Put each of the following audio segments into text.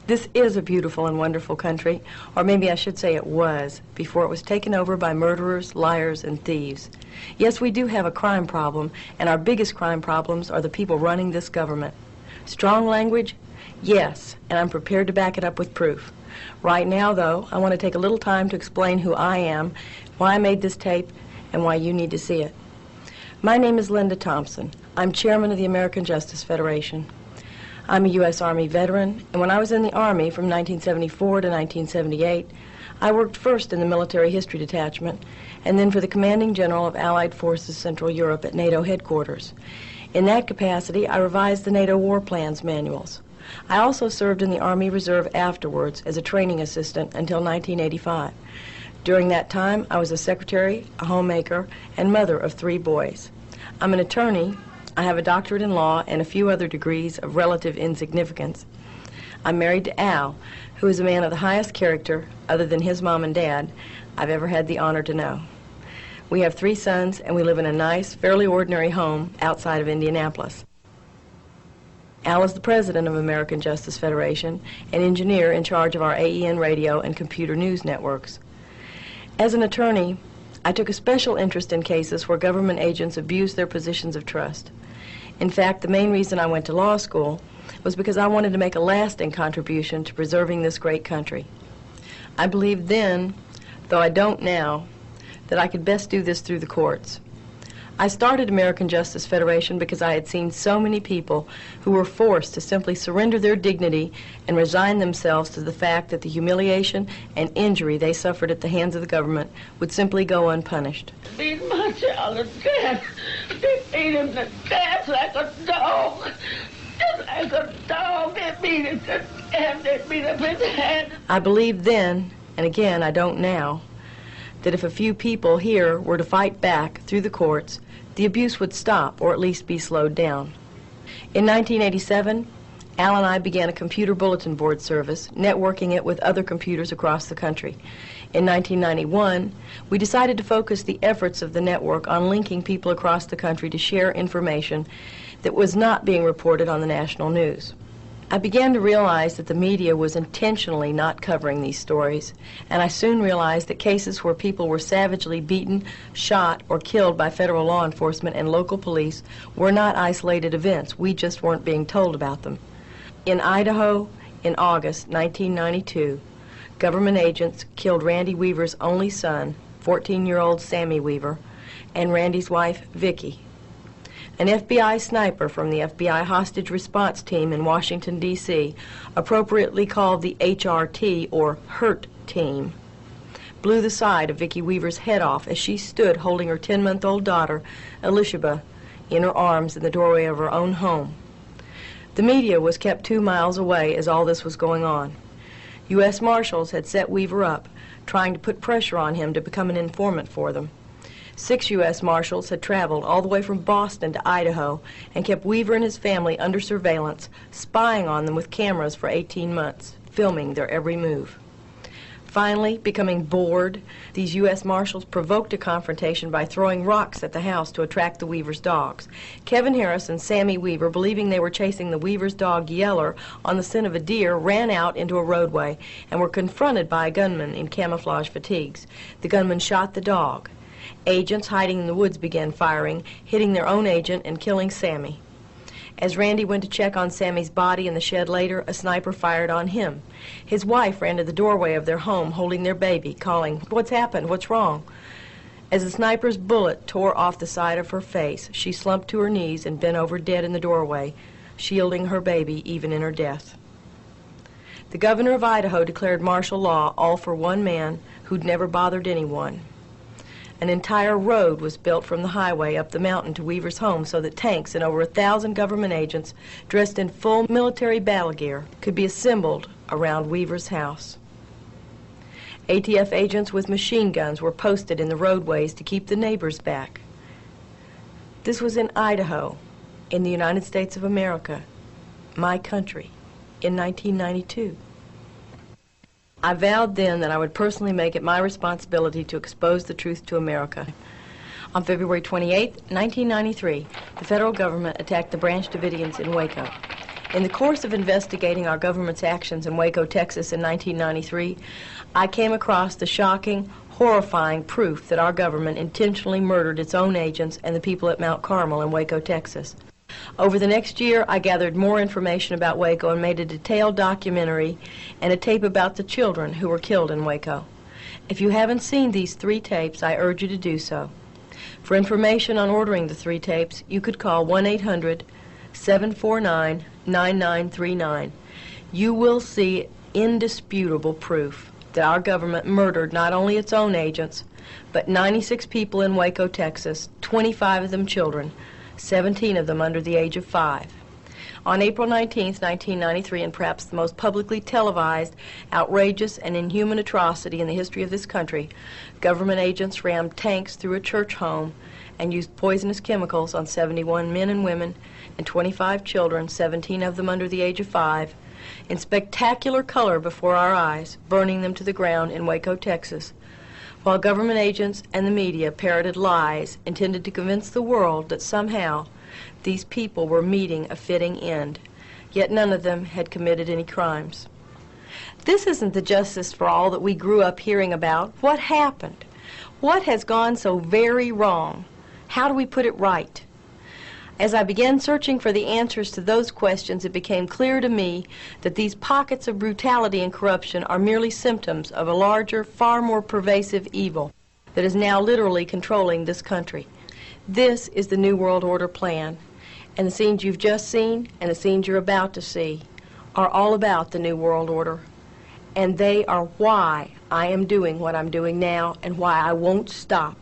This is a beautiful and wonderful country, or maybe I should say it was, before it was taken over by murderers, liars, and thieves. Yes, we do have a crime problem, and our biggest crime problems are the people running this government. Strong language? Yes, and I'm prepared to back it up with proof. Right now, though, I want to take a little time to explain who I am, why I made this tape, and why you need to see it. My name is Linda Thompson. I'm chairman of the American Justice Federation. I'm a U.S. Army veteran, and when I was in the Army from 1974 to 1978, I worked first in the Military History Detachment and then for the Commanding General of Allied Forces Central Europe at NATO headquarters. In that capacity, I revised the NATO War Plans manuals. I also served in the Army Reserve afterwards as a training assistant until 1985. During that time, I was a secretary, a homemaker, and mother of 3 boys. I'm an attorney. I have a doctorate in law and a few other degrees of relative insignificance. I'm married to Al, who is a man of the highest character, other than his mom and dad, I've ever had the honor to know. We have 3 sons, and we live in a nice, fairly ordinary home outside of Indianapolis. Al is the president of American Justice Federation, an engineer in charge of our AEN radio and computer news networks. As an attorney, I took a special interest in cases where government agents abuse their positions of trust. In fact, the main reason I went to law school was because I wanted to make a lasting contribution to preserving this great country. I believed then, though I don't now, that I could best do this through the courts. I started American Justice Federation because I had seen so many people who were forced to simply surrender their dignity and resign themselves to the fact that the humiliation and injury they suffered at the hands of the government would simply go unpunished. Beat my child to death. They beat him to death like a dog. Just like a dog. They beat him to death. They beat up his head. I believed then, and again I don't now, that if a few people here were to fight back through the courts, the abuse would stop or at least be slowed down. In 1987, Al and I began a computer bulletin board service, networking it with other computers across the country. In 1991, we decided to focus the efforts of the network on linking people across the country to share information that was not being reported on the national news. I began to realize that the media was intentionally not covering these stories, and I soon realized that cases where people were savagely beaten, shot, or killed by federal law enforcement and local police were not isolated events. We just weren't being told about them. In Idaho, in August 1992, government agents killed Randy Weaver's only son, 14-year-old Sammy Weaver, and Randy's wife, Vicki. An FBI sniper from the FBI hostage response team in Washington, D.C., appropriately called the HRT, or HURT team, blew the side of Vicki Weaver's head off as she stood holding her 10-month-old daughter, Elishaba, in her arms in the doorway of her own home. The media was kept 2 miles away as all this was going on. U.S. Marshals had set Weaver up, trying to put pressure on him to become an informant for them. 6 U.S. Marshals had traveled all the way from Boston to Idaho and kept Weaver and his family under surveillance, spying on them with cameras for 18 months, filming their every move. Finally, becoming bored, these U.S. Marshals provoked a confrontation by throwing rocks at the house to attract the Weaver's dogs. Kevin Harris and Sammy Weaver, believing they were chasing the Weaver's dog Yeller on the scent of a deer, ran out into a roadway and were confronted by a gunman in camouflage fatigues. The gunman shot the dog. Agents hiding in the woods began firing, hitting their own agent and killing Sammy. As Randy went to check on Sammy's body in the shed later, a sniper fired on him. His wife ran to the doorway of their home holding their baby, calling, "What's happened? What's wrong?" As the sniper's bullet tore off the side of her face, she slumped to her knees and bent over dead in the doorway, shielding her baby even in her death. The governor of Idaho declared martial law, all for one man who'd never bothered anyone. An entire road was built from the highway up the mountain to Weaver's home so that tanks and over 1,000 government agents dressed in full military battle gear could be assembled around Weaver's house. ATF agents with machine guns were posted in the roadways to keep the neighbors back. This was in Idaho, in the United States of America, my country, in 1992. I vowed then that I would personally make it my responsibility to expose the truth to America. On February 28, 1993, the federal government attacked the Branch Davidians in Waco. In the course of investigating our government's actions in Waco, Texas in 1993, I came across the shocking, horrifying proof that our government intentionally murdered its own agents and the people at Mount Carmel in Waco, Texas. Over the next year, I gathered more information about Waco and made a detailed documentary and a tape about the children who were killed in Waco. If you haven't seen these 3 tapes, I urge you to do so. For information on ordering the 3 tapes, you could call 1-800-749-9939. You will see indisputable proof that our government murdered not only its own agents, but 96 people in Waco, Texas, 25 of them children, 17 of them under the age of 5. On April 19, 1993, in perhaps the most publicly televised, outrageous, and inhuman atrocity in the history of this country, government agents rammed tanks through a church home and used poisonous chemicals on 71 men and women and 25 children, 17 of them under the age of 5, in spectacular color before our eyes, burning them to the ground in Waco, Texas, while government agents and the media parroted lies intended to convince the world that somehow these people were meeting a fitting end, yet none of them had committed any crimes. This isn't the justice for all that we grew up hearing about. What happened? What has gone so very wrong? How do we put it right? As I began searching for the answers to those questions, it became clear to me that these pockets of brutality and corruption are merely symptoms of a larger, far more pervasive evil that is now literally controlling this country. This is the New World Order plan, and the scenes you've just seen and the scenes you're about to see are all about the New World Order, and they are why I am doing what I'm doing now and why I won't stop,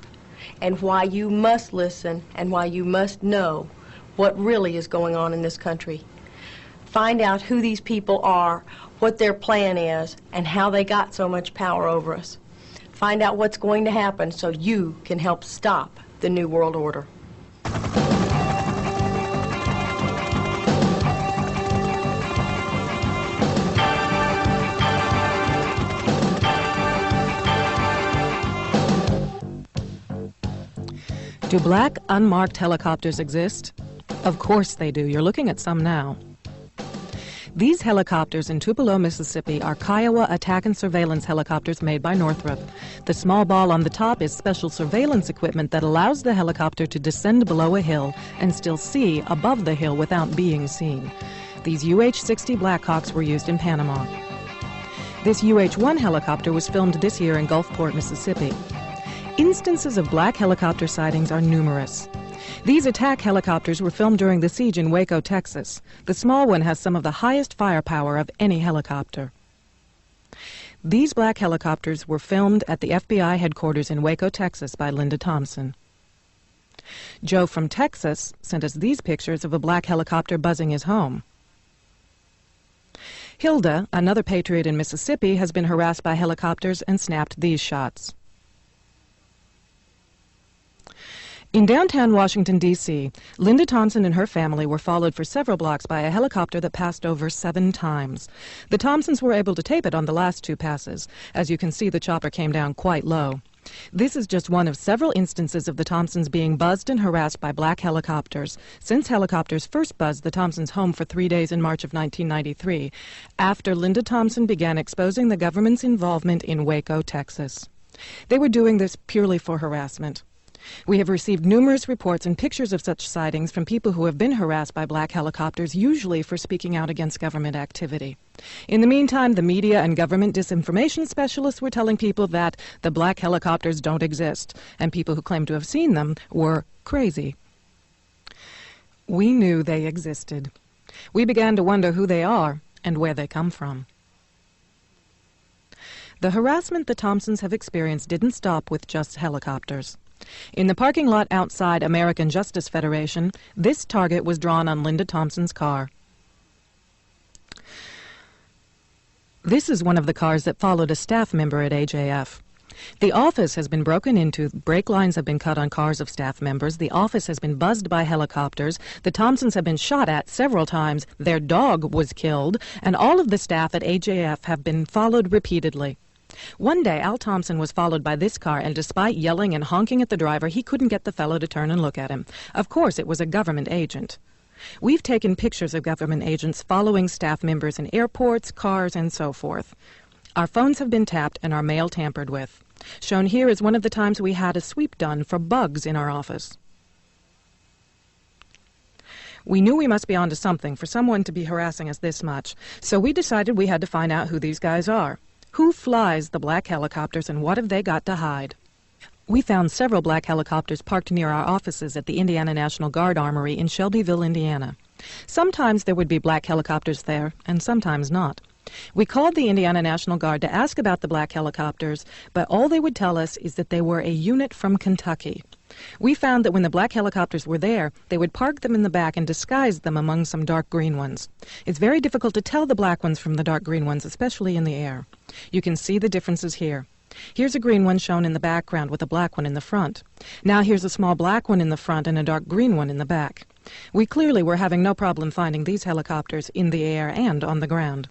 and why you must listen and why you must know what really is going on in this country. Find out who these people are, what their plan is, and how they got so much power over us. Find out what's going to happen so you can help stop the New World Order. Do black, unmarked helicopters exist? Of course they do. You're looking at some now. These helicopters in Tupelo, Mississippi are Kiowa attack and surveillance helicopters made by Northrop. The small ball on the top is special surveillance equipment that allows the helicopter to descend below a hill and still see above the hill without being seen. These UH-60 Blackhawks were used in Panama. This UH-1 helicopter was filmed this year in Gulfport, Mississippi. Instances of black helicopter sightings are numerous. These attack helicopters were filmed during the siege in Waco, Texas. The small one has some of the highest firepower of any helicopter. These black helicopters were filmed at the FBI headquarters in Waco, Texas by Linda Thompson. Joe from Texas sent us these pictures of a black helicopter buzzing his home. Hilda, another patriot in Mississippi, has been harassed by helicopters and snapped these shots. In downtown Washington, D.C., Linda Thompson and her family were followed for several blocks by a helicopter that passed over 7 times. The Thompsons were able to tape it on the last 2 passes. As you can see, the chopper came down quite low. This is just one of several instances of the Thompsons being buzzed and harassed by black helicopters since helicopters first buzzed the Thompsons' home for 3 days in March of 1993, after Linda Thompson began exposing the government's involvement in Waco, Texas. They were doing this purely for harassment. We have received numerous reports and pictures of such sightings from people who have been harassed by black helicopters, usually for speaking out against government activity. In the meantime, the media and government disinformation specialists were telling people that the black helicopters don't exist, and people who claimed to have seen them were crazy. We knew they existed. We began to wonder who they are and where they come from. The harassment the Thompsons have experienced didn't stop with just helicopters. In the parking lot outside American Justice Federation, this target was drawn on Linda Thompson's car. This is one of the cars that followed a staff member at AJF. The office has been broken into, brake lines have been cut on cars of staff members, the office has been buzzed by helicopters, the Thompsons have been shot at several times, their dog was killed, and all of the staff at AJF have been followed repeatedly. One day, Al Thompson was followed by this car, and despite yelling and honking at the driver, he couldn't get the fellow to turn and look at him. Of course, it was a government agent. We've taken pictures of government agents following staff members in airports, cars, and so forth. Our phones have been tapped and our mail tampered with. Shown here is one of the times we had a sweep done for bugs in our office. We knew we must be onto something for someone to be harassing us this much, so we decided we had to find out who these guys are. Who flies the black helicopters and what have they got to hide? We found several black helicopters parked near our offices at the Indiana National Guard Armory in Shelbyville, Indiana. Sometimes there would be black helicopters there, and sometimes not. We called the Indiana National Guard to ask about the black helicopters, but all they would tell us is that they were a unit from Kentucky. We found that when the black helicopters were there, they would park them in the back and disguise them among some dark green ones. It's very difficult to tell the black ones from the dark green ones, especially in the air. You can see the differences here. Here's a green one shown in the background with a black one in the front. Now here's a small black one in the front and a dark green one in the back. We clearly were having no problem finding these helicopters in the air and on the ground.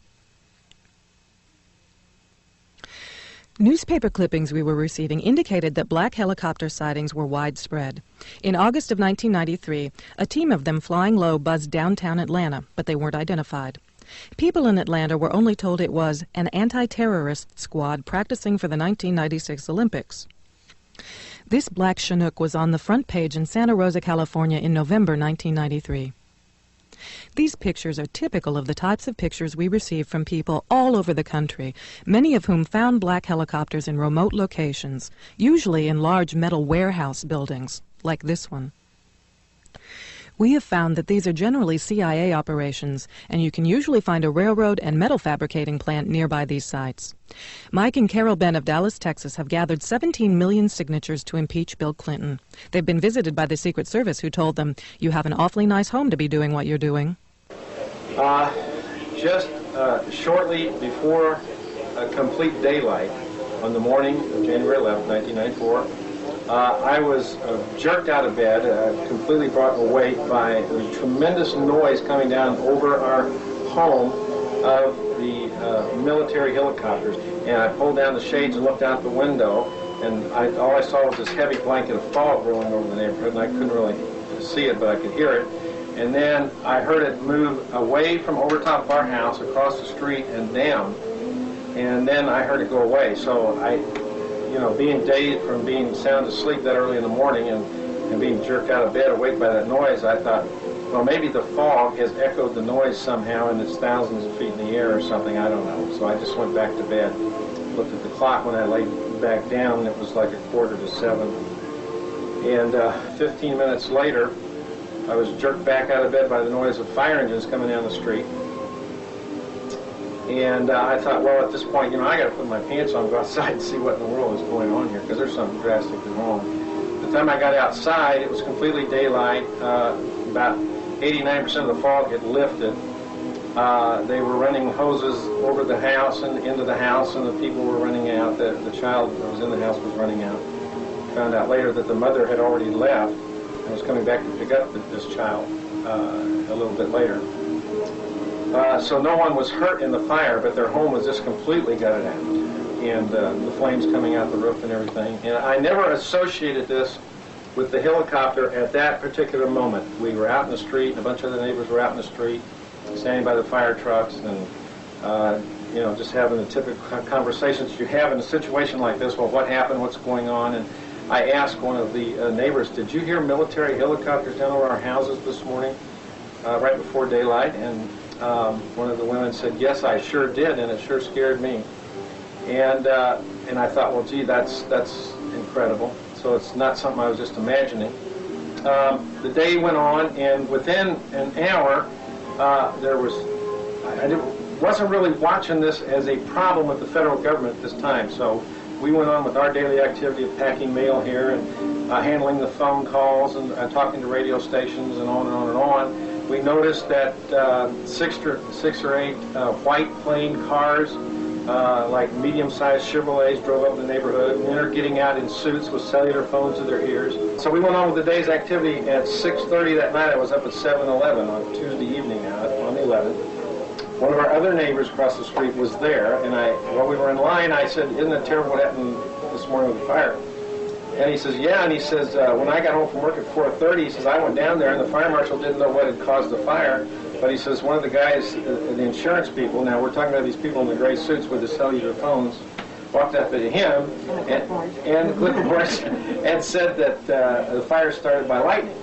Newspaper clippings we were receiving indicated that black helicopter sightings were widespread. In August of 1993, a team of them flying low buzzed downtown Atlanta, but they weren't identified. People in Atlanta were only told it was an anti-terrorist squad practicing for the 1996 Olympics. This black Chinook was on the front page in Santa Rosa, California in November 1993. These pictures are typical of the types of pictures we receive from people all over the country, many of whom found black helicopters in remote locations, usually in large metal warehouse buildings, like this one. We have found that these are generally CIA operations, and you can usually find a railroad and metal fabricating plant nearby these sites. Mike and Carol Benn of Dallas, Texas, have gathered 17 million signatures to impeach Bill Clinton. They've been visited by the Secret Service, who told them, "You have an awfully nice home to be doing what you're doing." Just shortly before complete daylight on the morning of January 11, 1994, I was jerked out of bed, completely brought awake by a tremendous noise coming down over our home of the military helicopters. And I pulled down the shades and looked out the window, and all I saw was this heavy blanket of fog rolling over the neighborhood, and I couldn't really see it, but I could hear it. And then I heard it move away from over top of our house, across the street, and down. And then I heard it go away. So being dazed from being sound asleep that early in the morning and being jerked out of bed, awake by that noise, I thought, well, maybe the fog has echoed the noise somehow and it's thousands of feet in the air or something, I don't know. So I just went back to bed, looked at the clock when I laid back down, and it was like 6:45. And 15 minutes later, I was jerked back out of bed by the noise of fire engines coming down the street. And I thought, well, at this point, I got to put my pants on, go outside and see what in the world is going on here, because there's something drastically wrong. By the time I got outside, it was completely daylight. About 89% of the fog had lifted. They were running hoses over the house and into the house, and the people were running out. The child that was in the house was running out. Found out later that the mother had already left and was coming back to pick up this child a little bit later. So no one was hurt in the fire, but their home was just completely gutted out, and the flames coming out the roof and everything. And I never associated this with the helicopter at that particular moment. We were out in the street, and a bunch of the neighbors were out in the street, standing by the fire trucks, and just having the typical conversations you have in a situation like this. Well, what happened? What's going on? And I asked one of the neighbors, "Did you hear military helicopters down over our houses this morning, right before daylight?" And one of the women said, "Yes, I sure did, and it sure scared me." And I thought, well, gee, that's incredible. So it's not something I was just imagining. The day went on, and within an hour, I wasn't really watching this as a problem with the federal government at this time. So we went on with our daily activity of packing mail here and handling the phone calls and talking to radio stations and on and on and on. We noticed that 6 or 8 white plain cars, like medium-sized Chevrolets, drove up in the neighborhood. Men are getting out in suits with cellular phones to their ears. So we went on with the day's activity. At 6:30 that night, I was up at 7-Eleven on Tuesday evening now, on the 11th. One of our other neighbors across the street was there, and while we were in line, I said, "Isn't it terrible what happened this morning with the fire?" And he says, yeah, and he says, when I got home from work at 4:30, he says, I went down there and the fire marshal didn't know what had caused the fire, but he says, one of the guys, the insurance people, now we're talking about these people in the gray suits with the cellular phones, walked up to him and the clipboards and said that the fire started by lightning.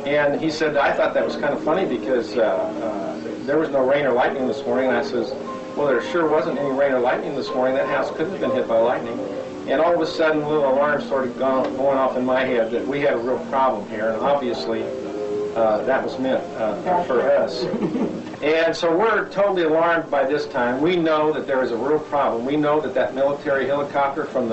And he said, I thought that was kind of funny because there was no rain or lightning this morning. And I says, well, there sure wasn't any rain or lightning this morning. That house couldn't have been hit by lightning. And all of a sudden, a little alarm started going off in my head that we had a real problem here. And obviously, that was meant for us. And so we're totally alarmed by this time. We know that there is a real problem. We know that that military helicopter, from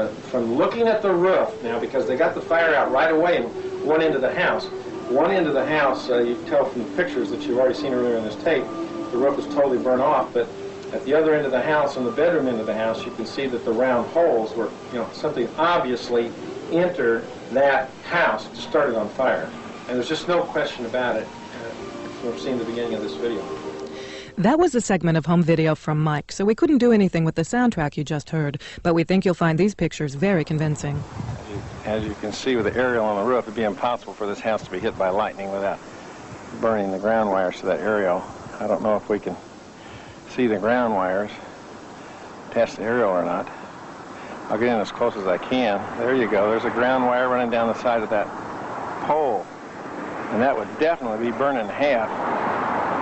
looking at the roof now, because they got the fire out right away and one end of the house. One end of the house, you can tell from the pictures that you've already seen earlier in this tape, the roof was totally burnt off. But at the other end of the house, on the bedroom end of the house, you can see that the round holes were, something obviously entered that house and started on fire. And there's just no question about it. We've seen the beginning of this video. That was a segment of home video from Mike, so we couldn't do anything with the soundtrack you just heard, but we think you'll find these pictures very convincing. As you can see with the aerial on the roof, it'd be impossible for this house to be hit by lightning without burning the ground wires to that aerial. I don't know if we can see the ground wires past the aerial or not. I'll get in as close as I can. There you go. There's a ground wire running down the side of that pole. And that would definitely be burned in half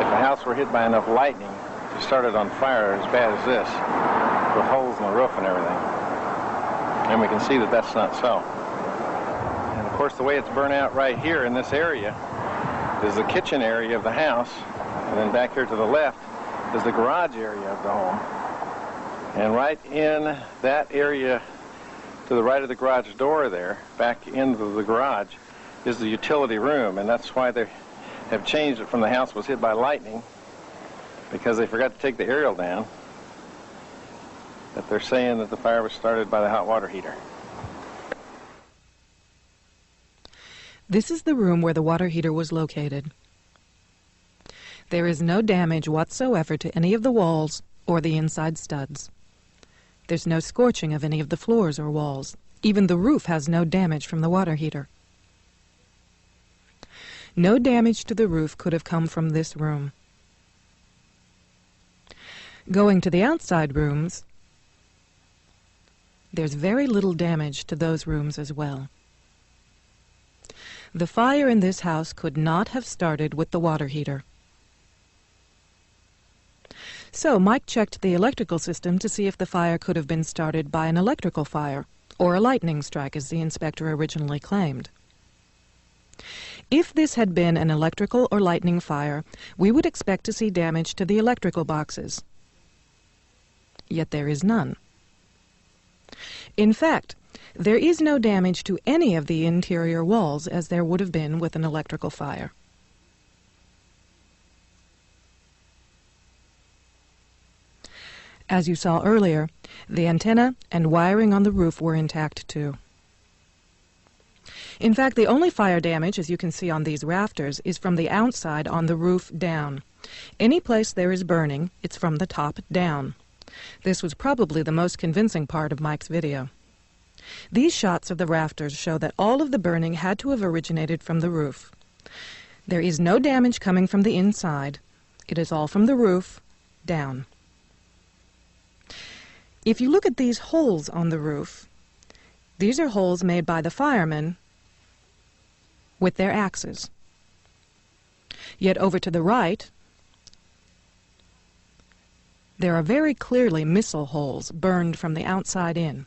if the house were hit by enough lightning to start it on fire as bad as this, with holes in the roof and everything. And we can see that that's not so. And of course, the way it's burnt out right here in this area is the kitchen area of the house, and then back here to the left is the garage area of the home. And right in that area to the right of the garage door there, back into the garage, is the utility room, and that's why they have changed it from the house was hit by lightning, because they forgot to take the aerial down, that they're saying that the fire was started by the hot water heater. This is the room where the water heater was located. There is no damage whatsoever to any of the walls or the inside studs. There's no scorching of any of the floors or walls. Even the roof has no damage from the water heater. No damage to the roof could have come from this room. Going to the outside rooms, there's very little damage to those rooms as well. The fire in this house could not have started with the water heater. So Mike checked the electrical system to see if the fire could have been started by an electrical fire, or a lightning strike, as the inspector originally claimed. If this had been an electrical or lightning fire, we would expect to see damage to the electrical boxes. Yet there is none. In fact, there is no damage to any of the interior walls, as there would have been with an electrical fire. As you saw earlier, the antenna and wiring on the roof were intact too. In fact, the only fire damage, as you can see on these rafters, is from the outside on the roof down. Any place there is burning, it's from the top down. This was probably the most convincing part of Mike's video. These shots of the rafters show that all of the burning had to have originated from the roof. There is no damage coming from the inside. It is all from the roof down. If you look at these holes on the roof, these are holes made by the firemen with their axes. Yet over to the right, there are very clearly missile holes burned from the outside in.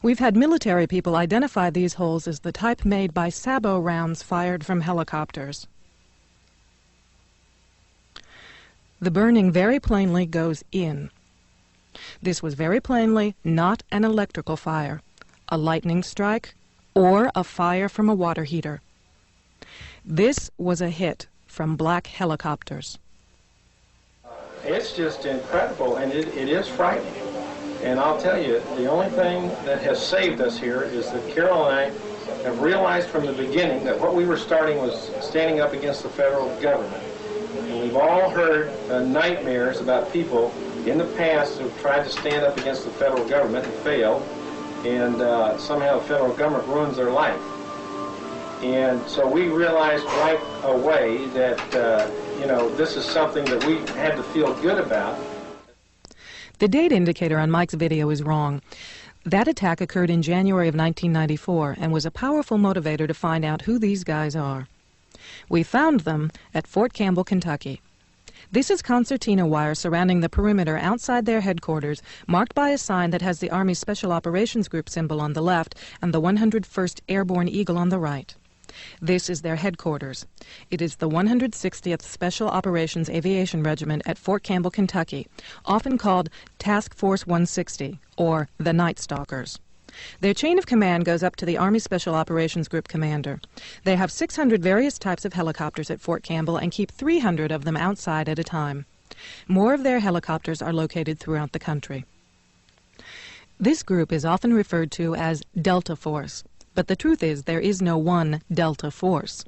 We've had military people identify these holes as the type made by sabot rounds fired from helicopters. The burning very plainly goes in. This was very plainly not an electrical fire, a lightning strike, or a fire from a water heater. This was a hit from black helicopters. It's just incredible, and it is frightening. And I'll tell you, the only thing that has saved us here is that Carol and I have realized from the beginning that what we were starting was standing up against the federal government. And we've all heard nightmares about people in the past have tried to stand up against the federal government and failed, and somehow the federal government ruins their life. And so we realized right away that, this is something that we had to feel good about. The date indicator on Mike's video is wrong. That attack occurred in January of 1994 and was a powerful motivator to find out who these guys are. We found them at Fort Campbell, Kentucky. This is concertina wire surrounding the perimeter outside their headquarters, marked by a sign that has the Army Special Operations Group symbol on the left and the 101st Airborne Eagle on the right. This is their headquarters. It is the 160th Special Operations Aviation Regiment at Fort Campbell, Kentucky, often called Task Force 160, or the Night Stalkers. Their chain of command goes up to the Army Special Operations Group commander. They have 600 various types of helicopters at Fort Campbell and keep 300 of them outside at a time. More of their helicopters are located throughout the country. This group is often referred to as Delta Force, but the truth is there is no one Delta Force.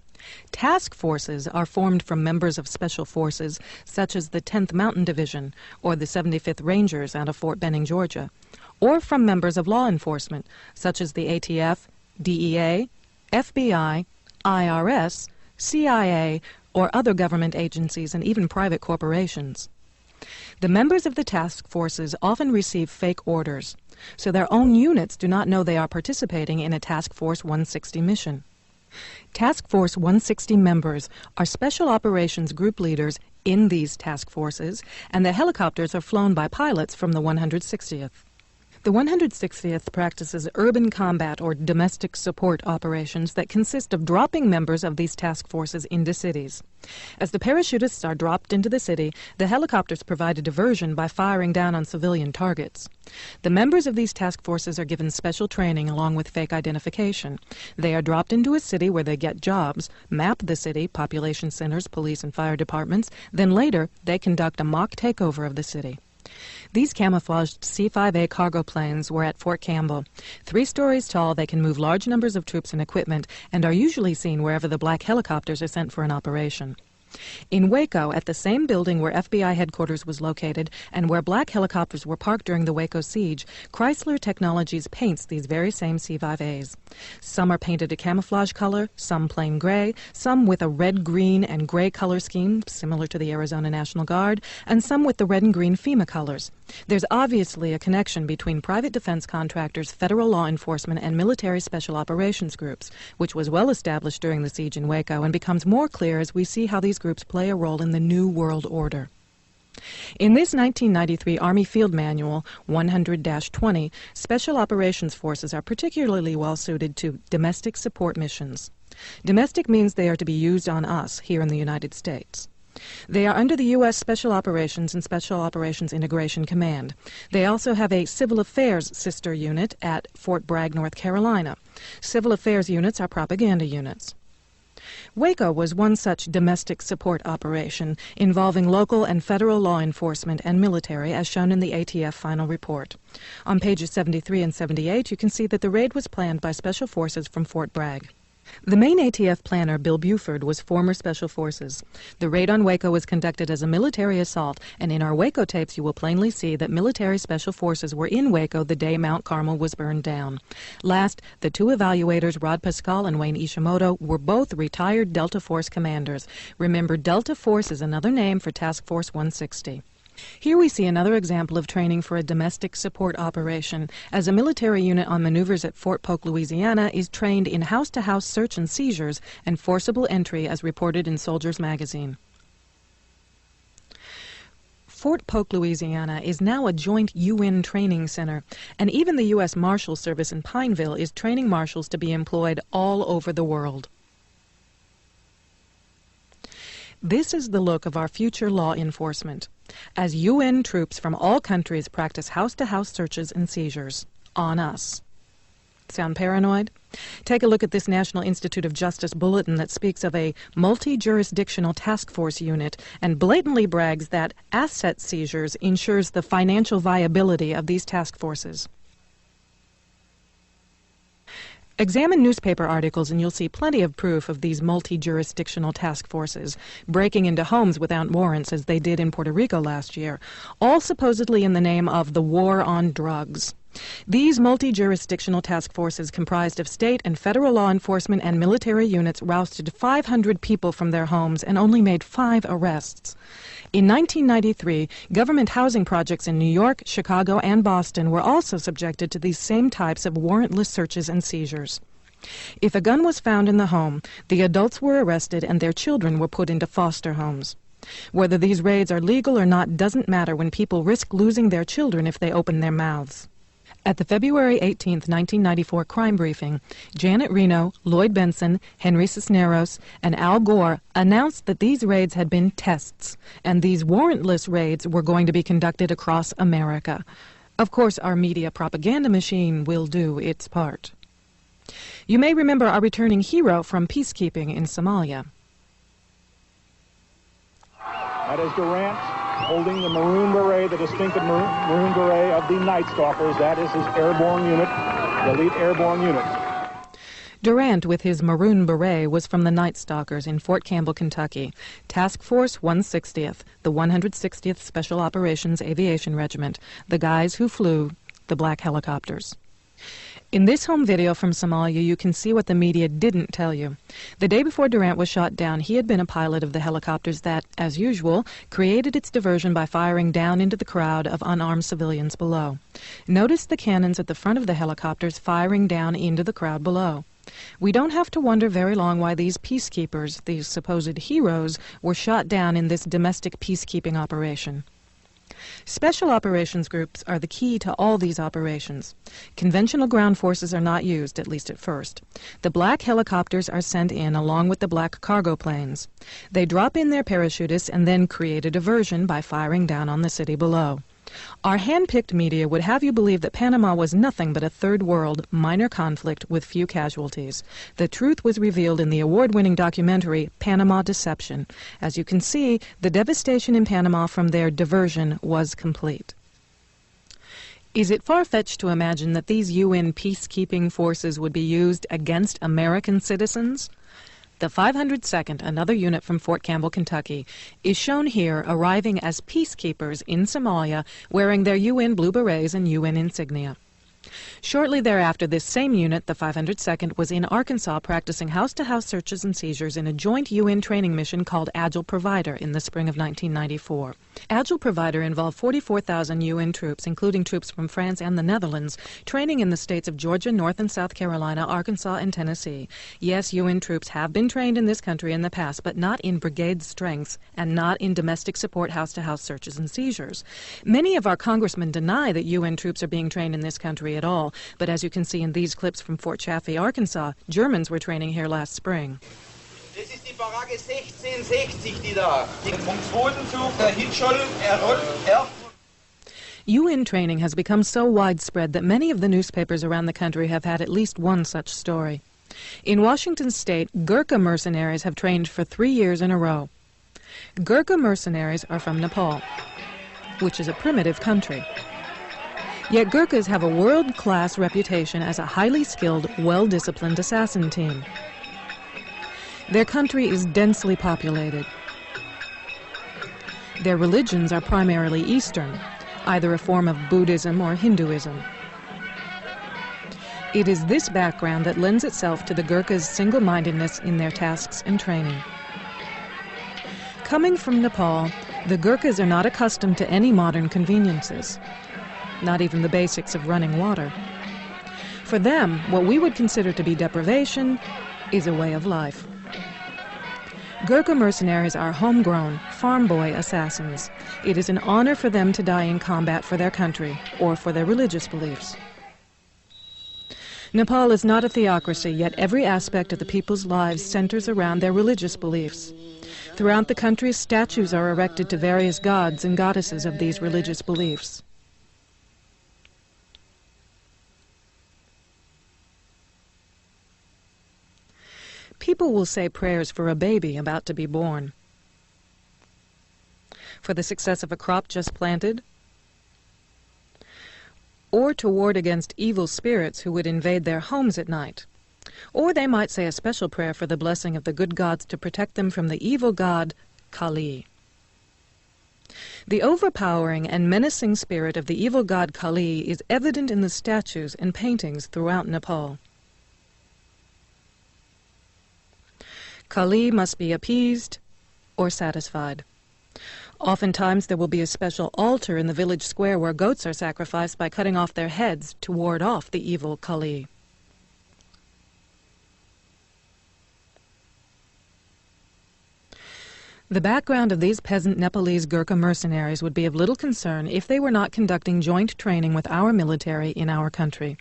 Task forces are formed from members of special forces, such as the 10th Mountain Division or the 75th Rangers out of Fort Benning, Georgia, or from members of law enforcement, such as the ATF, DEA, FBI, IRS, CIA, or other government agencies and even private corporations. The members of the task forces often receive fake orders, so their own units do not know they are participating in a Task Force 160 mission. Task Force 160 members are special operations group leaders in these task forces, and the helicopters are flown by pilots from the 160th. The 160th practices urban combat or domestic support operations that consist of dropping members of these task forces into cities. As the parachutists are dropped into the city, the helicopters provide a diversion by firing down on civilian targets. The members of these task forces are given special training along with fake identification. They are dropped into a city where they get jobs, map the city, population centers, police and fire departments, then later they conduct a mock takeover of the city. These camouflaged C-5A cargo planes were at Fort Campbell. 3 stories tall, they can move large numbers of troops and equipment and are usually seen wherever the black helicopters are sent for an operation. In Waco, at the same building where FBI headquarters was located and where black helicopters were parked during the Waco siege, Chrysler Technologies paints these very same C-5As. Some are painted a camouflage color, some plain gray, some with a red, green, and gray color scheme, similar to the Arizona National Guard, and some with the red and green FEMA colors. There's obviously a connection between private defense contractors, federal law enforcement, and military special operations groups, which was well established during the siege in Waco and becomes more clear as we see how these groups play a role in the New World Order. In this 1993 Army Field Manual 100-20, Special Operations Forces are particularly well suited to domestic support missions. Domestic means they are to be used on us here in the United States. They are under the U.S. Special Operations and Special Operations Integration Command. They also have a Civil Affairs sister unit at Fort Bragg, North Carolina. Civil Affairs units are propaganda units. Waco was one such domestic support operation involving local and federal law enforcement and military, as shown in the ATF final report. On pages 73 and 78, you can see that the raid was planned by Special Forces from Fort Bragg. The main ATF planner, Bill Buford, was former Special Forces. The raid on Waco was conducted as a military assault, and in our Waco tapes you will plainly see that military Special Forces were in Waco the day Mount Carmel was burned down. Last, the 2 evaluators, Rod Pascal and Wayne Ishimoto, were both retired Delta Force commanders. Remember, Delta Force is another name for Task Force 160. Here we see another example of training for a domestic support operation, as a military unit on maneuvers at Fort Polk, Louisiana, is trained in house-to-house search and seizures and forcible entry as reported in Soldiers magazine. Fort Polk, Louisiana is now a joint UN training center, and even the U.S. Marshal Service in Pineville is training marshals to be employed all over the world. This is the look of our future law enforcement, as UN troops from all countries practice house-to-house searches and seizures on us. Sound paranoid? Take a look at this National Institute of Justice bulletin that speaks of a multi-jurisdictional task force unit and blatantly brags that asset seizures ensures the financial viability of these task forces. Examine newspaper articles and you'll see plenty of proof of these multi-jurisdictional task forces breaking into homes without warrants as they did in Puerto Rico last year, all supposedly in the name of the war on drugs. These multi-jurisdictional task forces comprised of state and federal law enforcement and military units rousted 500 people from their homes and only made 5 arrests. In 1993, government housing projects in New York, Chicago, and Boston were also subjected to these same types of warrantless searches and seizures. If a gun was found in the home, the adults were arrested and their children were put into foster homes. Whether these raids are legal or not doesn't matter when people risk losing their children if they open their mouths. At the February 18, 1994 crime briefing, Janet Reno, Lloyd Benson, Henry Cisneros, and Al Gore announced that these raids had been tests, and these warrantless raids were going to be conducted across America. Of course, our media propaganda machine will do its part. You may remember our returning hero from peacekeeping in Somalia. That is Durant holding the maroon beret, the distinctive maroon beret of the Night Stalkers. That is his airborne unit, the elite airborne unit. Durant, with his maroon beret, was from the Night Stalkers in Fort Campbell, Kentucky, Task Force 160th, the 160th Special Operations Aviation Regiment, the guys who flew the black helicopters. In this home video from Somalia, you can see what the media didn't tell you. The day before Durant was shot down, he had been a pilot of the helicopters that, as usual, created its diversion by firing down into the crowd of unarmed civilians below. Notice the cannons at the front of the helicopters firing down into the crowd below. We don't have to wonder very long why these peacekeepers, these supposed heroes, were shot down in this domestic peacekeeping operation. Special operations groups are the key to all these operations. Conventional ground forces are not used, at least at first. The black helicopters are sent in along with the black cargo planes. They drop in their parachutists and then create a diversion by firing down on the city below. Our hand-picked media would have you believe that Panama was nothing but a third-world, minor conflict with few casualties. The truth was revealed in the award-winning documentary Panama Deception. As you can see, the devastation in Panama from their diversion was complete. Is it far-fetched to imagine that these UN peacekeeping forces would be used against American citizens? The 502nd, another unit from Fort Campbell, Kentucky, is shown here arriving as peacekeepers in Somalia wearing their UN blue berets and UN insignia. Shortly thereafter, this same unit, the 502nd, was in Arkansas practicing house-to-house searches and seizures in a joint UN training mission called Agile Provider in the spring of 1994. Agile Provider involved 44,000 UN troops, including troops from France and the Netherlands, training in the states of Georgia, North and South Carolina, Arkansas, and Tennessee. Yes, UN troops have been trained in this country in the past, but not in brigade strengths and not in domestic support house-to-house searches and seizures. Many of our congressmen deny that UN troops are being trained in this country at all, but as you can see in these clips from Fort Chaffee, Arkansas, Germans were training here last spring. Das ist die Baracke 1660, die da. Vom zweiten Zug, der Hitzschall, UN training has become so widespread that many of the newspapers around the country have had at least one such story. In Washington state, Gurkha mercenaries have trained for 3 years in a row. Gurkha mercenaries are from Nepal, which is a primitive country. Yet Gurkhas have a world-class reputation as a highly skilled, well-disciplined assassin team. Their country is densely populated. Their religions are primarily Eastern, either a form of Buddhism or Hinduism. It is this background that lends itself to the Gurkhas' single-mindedness in their tasks and training. Coming from Nepal, the Gurkhas are not accustomed to any modern conveniences, not even the basics of running water. For them, what we would consider to be deprivation is a way of life. Gurkha mercenaries are homegrown, farm boy assassins. It is an honor for them to die in combat for their country or for their religious beliefs. Nepal is not a theocracy, yet every aspect of the people's lives centers around their religious beliefs. Throughout the country, statues are erected to various gods and goddesses of these religious beliefs. People will say prayers for a baby about to be born, for the success of a crop just planted, or to ward against evil spirits who would invade their homes at night, Or they might say a special prayer for the blessing of the good gods to protect them from the evil god Kali. The overpowering and menacing spirit of the evil god Kali is evident in the statues and paintings throughout Nepal. Kali must be appeased or satisfied. Oftentimes there will be a special altar in the village square where goats are sacrificed by cutting off their heads to ward off the evil Kali. The background of these peasant Nepalese Gurkha mercenaries would be of little concern if they were not conducting joint training with our military in our country.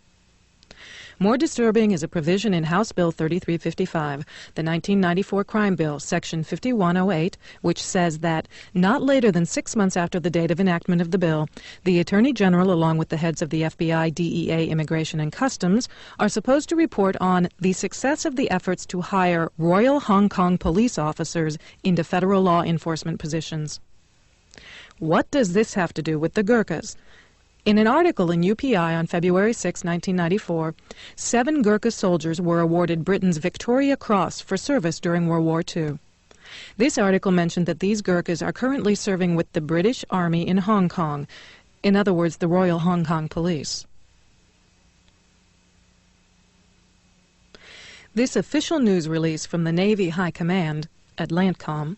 More disturbing is a provision in House Bill 3355, the 1994 Crime Bill, Section 5108, which says that not later than 6 months after the date of enactment of the bill, the Attorney General, along with the heads of the FBI, DEA, Immigration and Customs, are supposed to report on the success of the efforts to hire Royal Hong Kong police officers into federal law enforcement positions. What does this have to do with the Gurkhas? In an article in UPI on February 6, 1994, 7 Gurkha soldiers were awarded Britain's Victoria Cross for service during World War II. This article mentioned that these Gurkhas are currently serving with the British Army in Hong Kong, in other words, the Royal Hong Kong Police. This official news release from the Navy High Command, Atlantcom,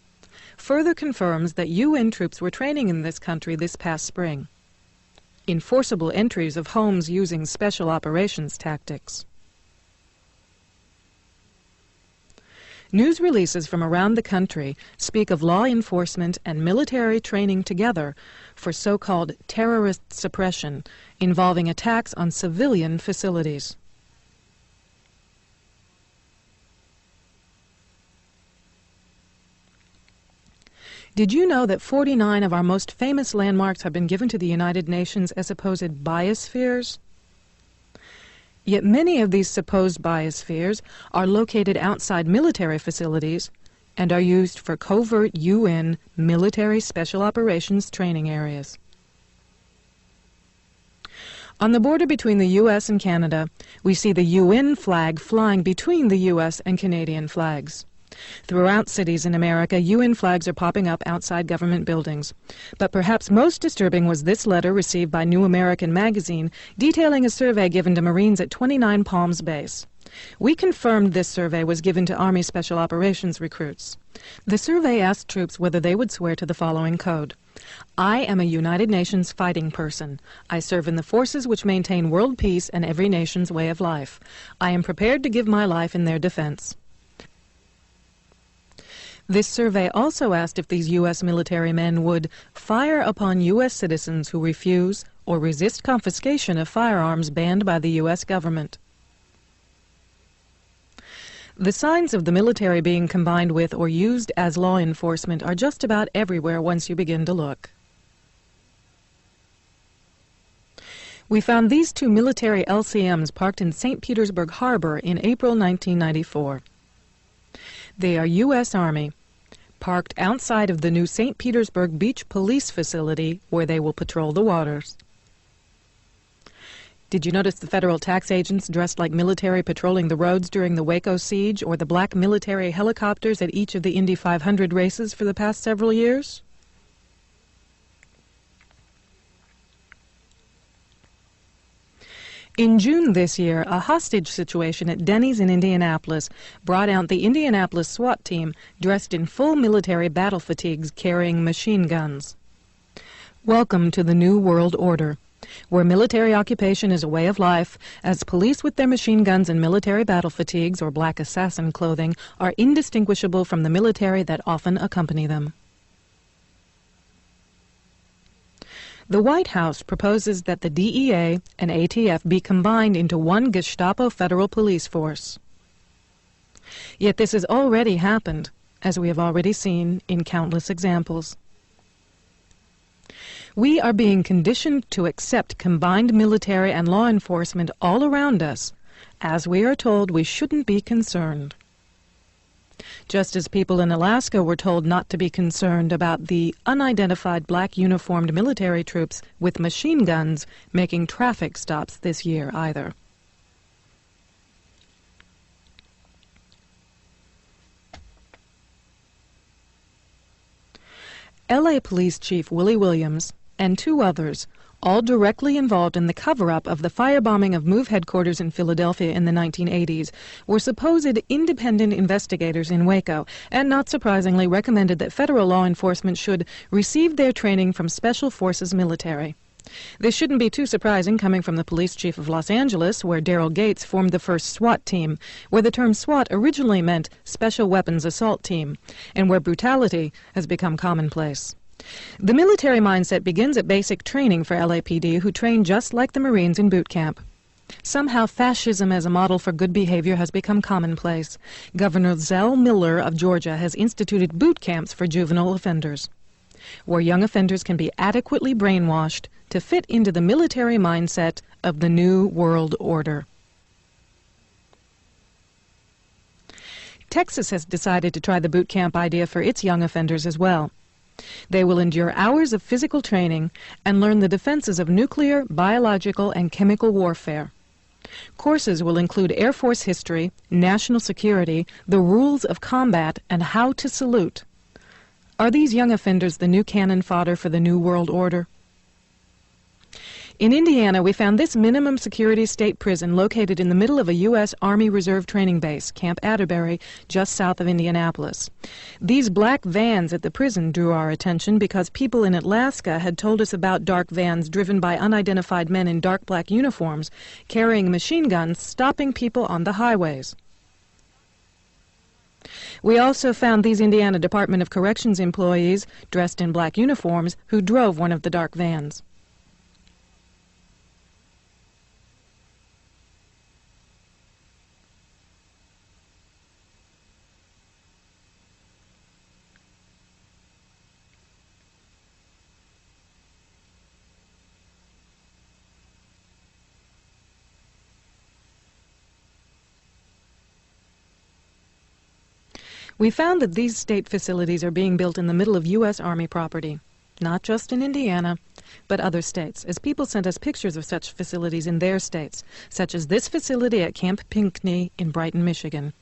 further confirms that UN troops were training in this country this past spring in forcible entries of homes using special operations tactics. News releases from around the country speak of law enforcement and military training together for so-called terrorist suppression involving attacks on civilian facilities. Did you know that 49 of our most famous landmarks have been given to the United Nations as supposed biospheres? Yet many of these supposed biospheres are located outside military facilities and are used for covert UN military special operations training areas. On the border between the U.S. and Canada, we see the UN flag flying between the U.S. and Canadian flags. Throughout cities in America, UN flags are popping up outside government buildings. But perhaps most disturbing was this letter received by New American Magazine detailing a survey given to Marines at 29 Palms Base. We confirmed this survey was given to Army Special Operations recruits. The survey asked troops whether they would swear to the following code. I am a United Nations fighting person. I serve in the forces which maintain world peace and every nation's way of life. I am prepared to give my life in their defense. This survey also asked if these U.S. military men would fire upon U.S. citizens who refuse or resist confiscation of firearms banned by the U.S. government. The signs of the military being combined with or used as law enforcement are just about everywhere once you begin to look. We found these 2 military LCMs parked in St. Petersburg Harbor in April 1994. They are U.S. Army, parked outside of the new St. Petersburg Beach Police facility where they will patrol the waters. Did you notice the federal tax agents dressed like military patrolling the roads during the Waco siege, or the black military helicopters at each of the Indy 500 races for the past several years? In June this year, a hostage situation at Denny's in Indianapolis brought out the Indianapolis SWAT team dressed in full military battle fatigues carrying machine guns. Welcome to the New World Order, where military occupation is a way of life, as police with their machine guns and military battle fatigues or black assassin clothing are indistinguishable from the military that often accompany them. The White House proposes that the DEA and ATF be combined into one Gestapo federal police force. Yet this has already happened, as we have already seen in countless examples. We are being conditioned to accept combined military and law enforcement all around us, as we are told we shouldn't be concerned. Just as people in Alaska were told not to be concerned about the unidentified black uniformed military troops with machine guns making traffic stops this year either. L.A. Police Chief Willie Williams and 2 others, all directly involved in the cover-up of the firebombing of MOVE headquarters in Philadelphia in the 1980s, were supposed independent investigators in Waco, and not surprisingly recommended that federal law enforcement should receive their training from Special Forces military. This shouldn't be too surprising coming from the police chief of Los Angeles, where Daryl Gates formed the first SWAT team, where the term SWAT originally meant Special Weapons Assault Team, and where brutality has become commonplace. The military mindset begins at basic training for LAPD, who train just like the Marines in boot camp. Somehow fascism as a model for good behavior has become commonplace. Governor Zell Miller of Georgia has instituted boot camps for juvenile offenders, where young offenders can be adequately brainwashed to fit into the military mindset of the New World Order. Texas has decided to try the boot camp idea for its young offenders as well. They will endure hours of physical training and learn the defenses of nuclear, biological, and chemical warfare. Courses will include Air Force history, national security, the rules of combat, and how to salute. Are these young offenders the new cannon fodder for the New World Order? In Indiana, we found this minimum security state prison located in the middle of a U.S. Army Reserve training base, Camp Atterbury, just south of Indianapolis. These black vans at the prison drew our attention because people in Alaska had told us about dark vans driven by unidentified men in dark black uniforms, carrying machine guns, stopping people on the highways. We also found these Indiana Department of Corrections employees dressed in black uniforms who drove one of the dark vans. We found that these state facilities are being built in the middle of U.S. Army property, not just in Indiana, but other states, as people sent us pictures of such facilities in their states, such as this facility at Camp Pinckney in Brighton, Michigan.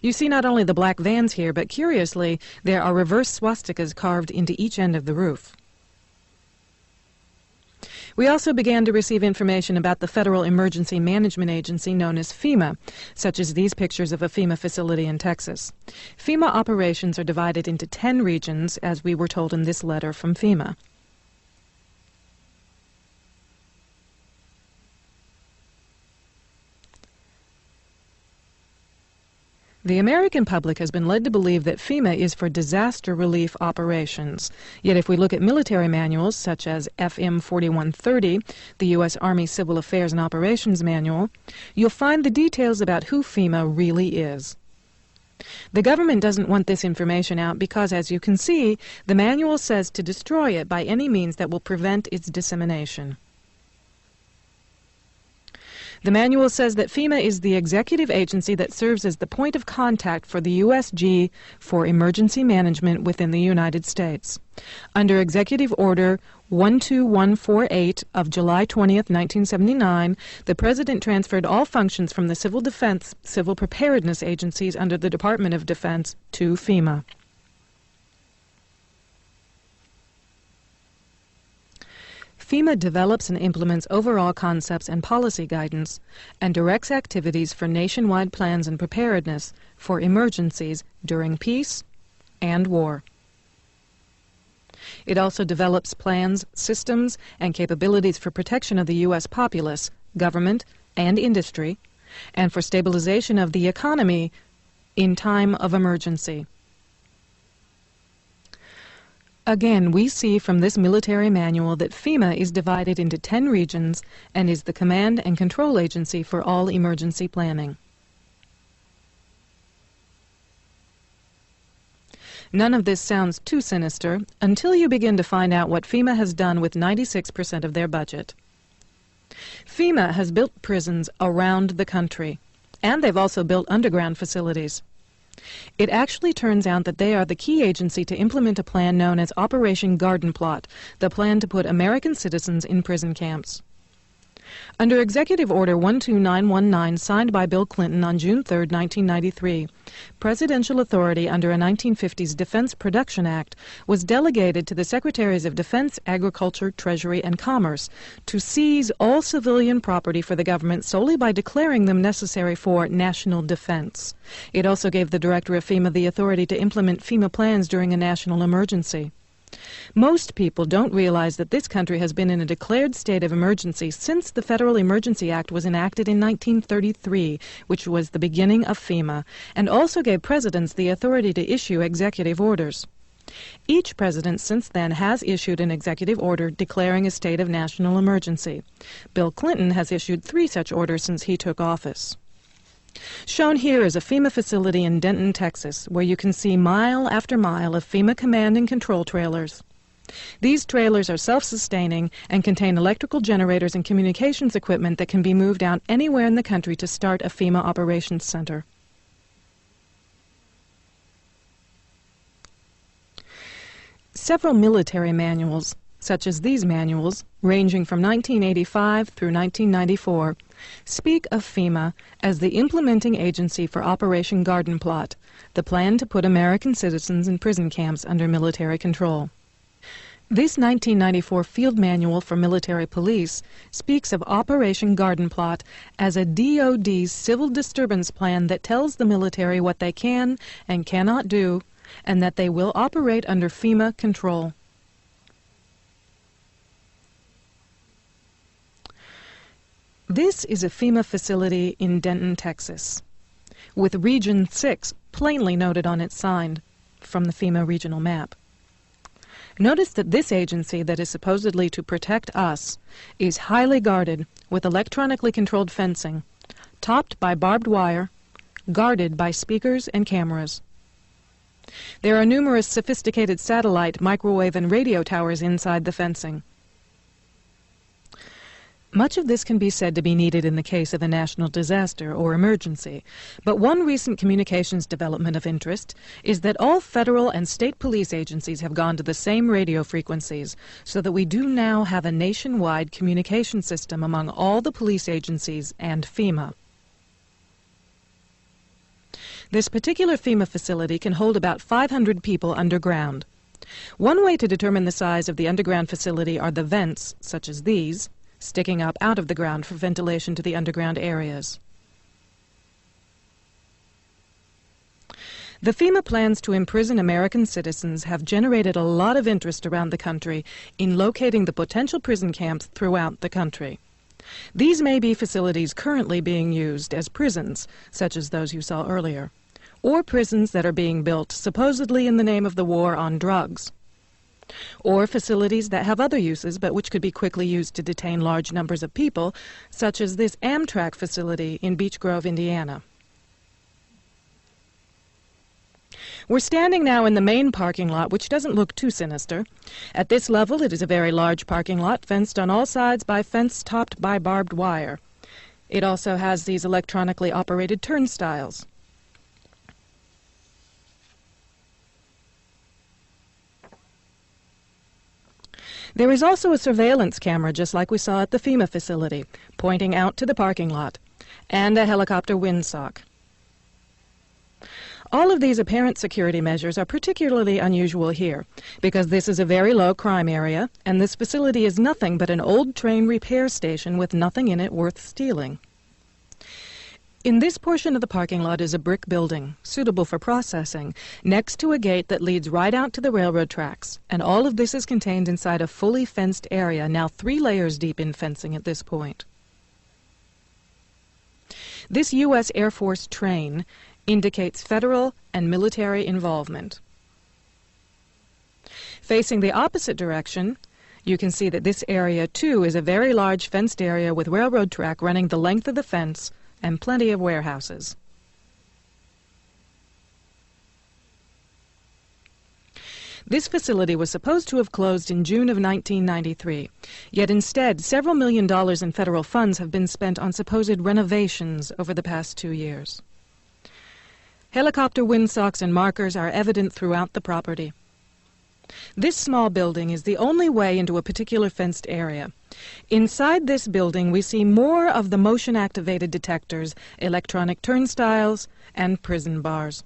You see not only the black vans here, but curiously, there are reverse swastikas carved into each end of the roof. We also began to receive information about the Federal Emergency Management Agency known as FEMA, such as these pictures of a FEMA facility in Texas. FEMA operations are divided into 10 regions, as we were told in this letter from FEMA. The American public has been led to believe that FEMA is for disaster relief operations. Yet if we look at military manuals such as FM 4130, the U.S. Army Civil Affairs and Operations Manual, you'll find the details about who FEMA really is. The government doesn't want this information out because, as you can see, the manual says to destroy it by any means that will prevent its dissemination. The manual says that FEMA is the executive agency that serves as the point of contact for the USG for emergency management within the United States. Under Executive Order 12148 of July 20th, 1979, the President transferred all functions from the Civil Defense, Civil Preparedness agencies under the Department of Defense to FEMA. FEMA develops and implements overall concepts and policy guidance and directs activities for nationwide plans and preparedness for emergencies during peace and war. It also develops plans, systems, and capabilities for protection of the U.S. populace, government, and industry, and for stabilization of the economy in time of emergency. Again, we see from this military manual that FEMA is divided into 10 regions and is the command and control agency for all emergency planning. None of this sounds too sinister until you begin to find out what FEMA has done with 96% of their budget. FEMA has built prisons around the country, and they've also built underground facilities. It actually turns out that they are the key agency to implement a plan known as Operation Garden Plot, the plan to put American citizens in prison camps. Under Executive Order 12919, signed by Bill Clinton on June 3, 1993, presidential authority under a 1950s Defense Production Act was delegated to the Secretaries of Defense, Agriculture, Treasury, and Commerce to seize all civilian property for the government solely by declaring them necessary for national defense. It also gave the Director of FEMA the authority to implement FEMA plans during a national emergency. Most people don't realize that this country has been in a declared state of emergency since the Federal Emergency Act was enacted in 1933, which was the beginning of FEMA, and also gave presidents the authority to issue executive orders. Each president since then has issued an executive order declaring a state of national emergency. Bill Clinton has issued 3 such orders since he took office. Shown here is a FEMA facility in Denton, Texas, where you can see mile after mile of FEMA command and control trailers. These trailers are self-sustaining and contain electrical generators and communications equipment that can be moved out anywhere in the country to start a FEMA operations center. Several military manuals, such as these manuals, ranging from 1985 through 1994, speak of FEMA as the implementing agency for Operation Garden Plot, the plan to put American citizens in prison camps under military control. This 1994 Field Manual for Military Police speaks of Operation Garden Plot as a DoD civil disturbance plan that tells the military what they can and cannot do, and that they will operate under FEMA control. This is a FEMA facility in Denton, Texas, with Region 6 plainly noted on its sign from the FEMA regional map. Notice that this agency that is supposedly to protect us is highly guarded with electronically controlled fencing, topped by barbed wire, guarded by speakers and cameras. There are numerous sophisticated satellite, microwave, and radio towers inside the fencing. Much of this can be said to be needed in the case of a national disaster or emergency, but one recent communications development of interest is that all federal and state police agencies have gone to the same radio frequencies, so that we do now have a nationwide communication system among all the police agencies and FEMA. This particular FEMA facility can hold about 500 people underground. One way to determine the size of the underground facility are the vents, such as these, sticking up out of the ground for ventilation to the underground areas. The FEMA plans to imprison American citizens have generated a lot of interest around the country in locating the potential prison camps throughout the country. These may be facilities currently being used as prisons, such as those you saw earlier, or prisons that are being built supposedly in the name of the war on drugs, or facilities that have other uses but which could be quickly used to detain large numbers of people, such as this Amtrak facility in Beech Grove, Indiana. We're standing now in the main parking lot, which doesn't look too sinister. At this level, it is a very large parking lot, fenced on all sides by fence topped by barbed wire. It also has these electronically operated turnstiles. There is also a surveillance camera, just like we saw at the FEMA facility, pointing out to the parking lot, and a helicopter windsock. All of these apparent security measures are particularly unusual here, because this is a very low crime area, and this facility is nothing but an old train repair station with nothing in it worth stealing. In this portion of the parking lot is a brick building, suitable for processing, next to a gate that leads right out to the railroad tracks, and all of this is contained inside a fully fenced area, now 3 layers deep in fencing at this point. This U.S. Air Force train indicates federal and military involvement. Facing the opposite direction, you can see that this area, too, is a very large fenced area with railroad track running the length of the fence and plenty of warehouses. This facility was supposed to have closed in June of 1993, yet instead several $1 million in federal funds have been spent on supposed renovations over the past 2 years. Helicopter windsocks and markers are evident throughout the property. This small building is the only way into a particular fenced area. Inside this building, we see more of the motion-activated detectors, electronic turnstiles, and prison bars.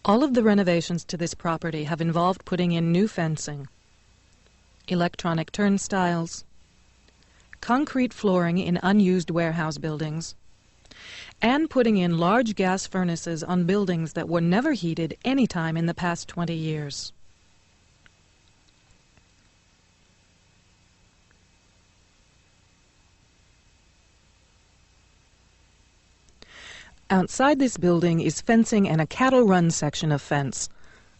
All of the renovations to this property have involved putting in new fencing, electronic turnstiles, concrete flooring in unused warehouse buildings, and putting in large gas furnaces on buildings that were never heated any time in the past 20 years. Outside this building is fencing and a cattle run section of fence,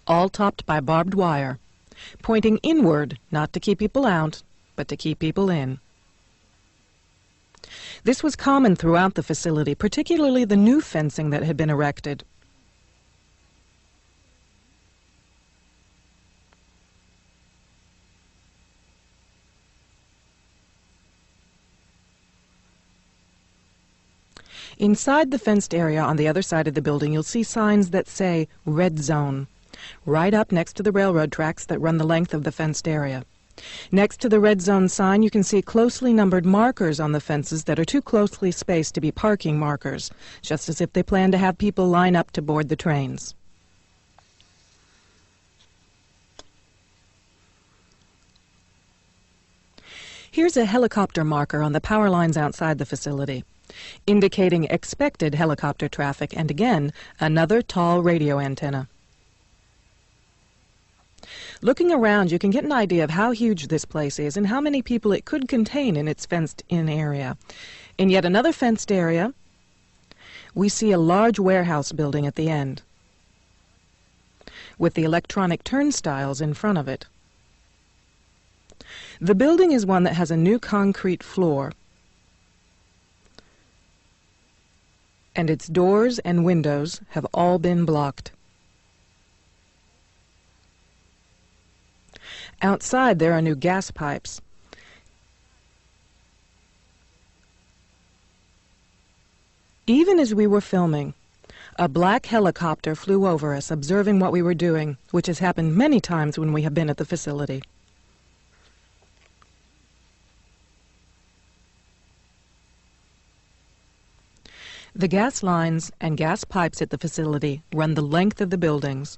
all topped by barbed wire, pointing inward, not to keep people out, but to keep people in. This was common throughout the facility, particularly the new fencing that had been erected. Inside the fenced area on the other side of the building, you'll see signs that say Red Zone, right up next to the railroad tracks that run the length of the fenced area. Next to the Red Zone sign, you can see closely numbered markers on the fences that are too closely spaced to be parking markers, just as if they plan to have people line up to board the trains. Here's a helicopter marker on the power lines outside the facility, indicating expected helicopter traffic, and again, another tall radio antenna. Looking around, you can get an idea of how huge this place is and how many people it could contain in its fenced-in area. In yet another fenced area, we see a large warehouse building at the end, with the electronic turnstiles in front of it. The building is one that has a new concrete floor, and its doors and windows have all been blocked. Outside, there are new gas pipes. Even as we were filming, a black helicopter flew over us, observing what we were doing, which has happened many times when we have been at the facility. The gas lines and gas pipes at the facility run the length of the buildings.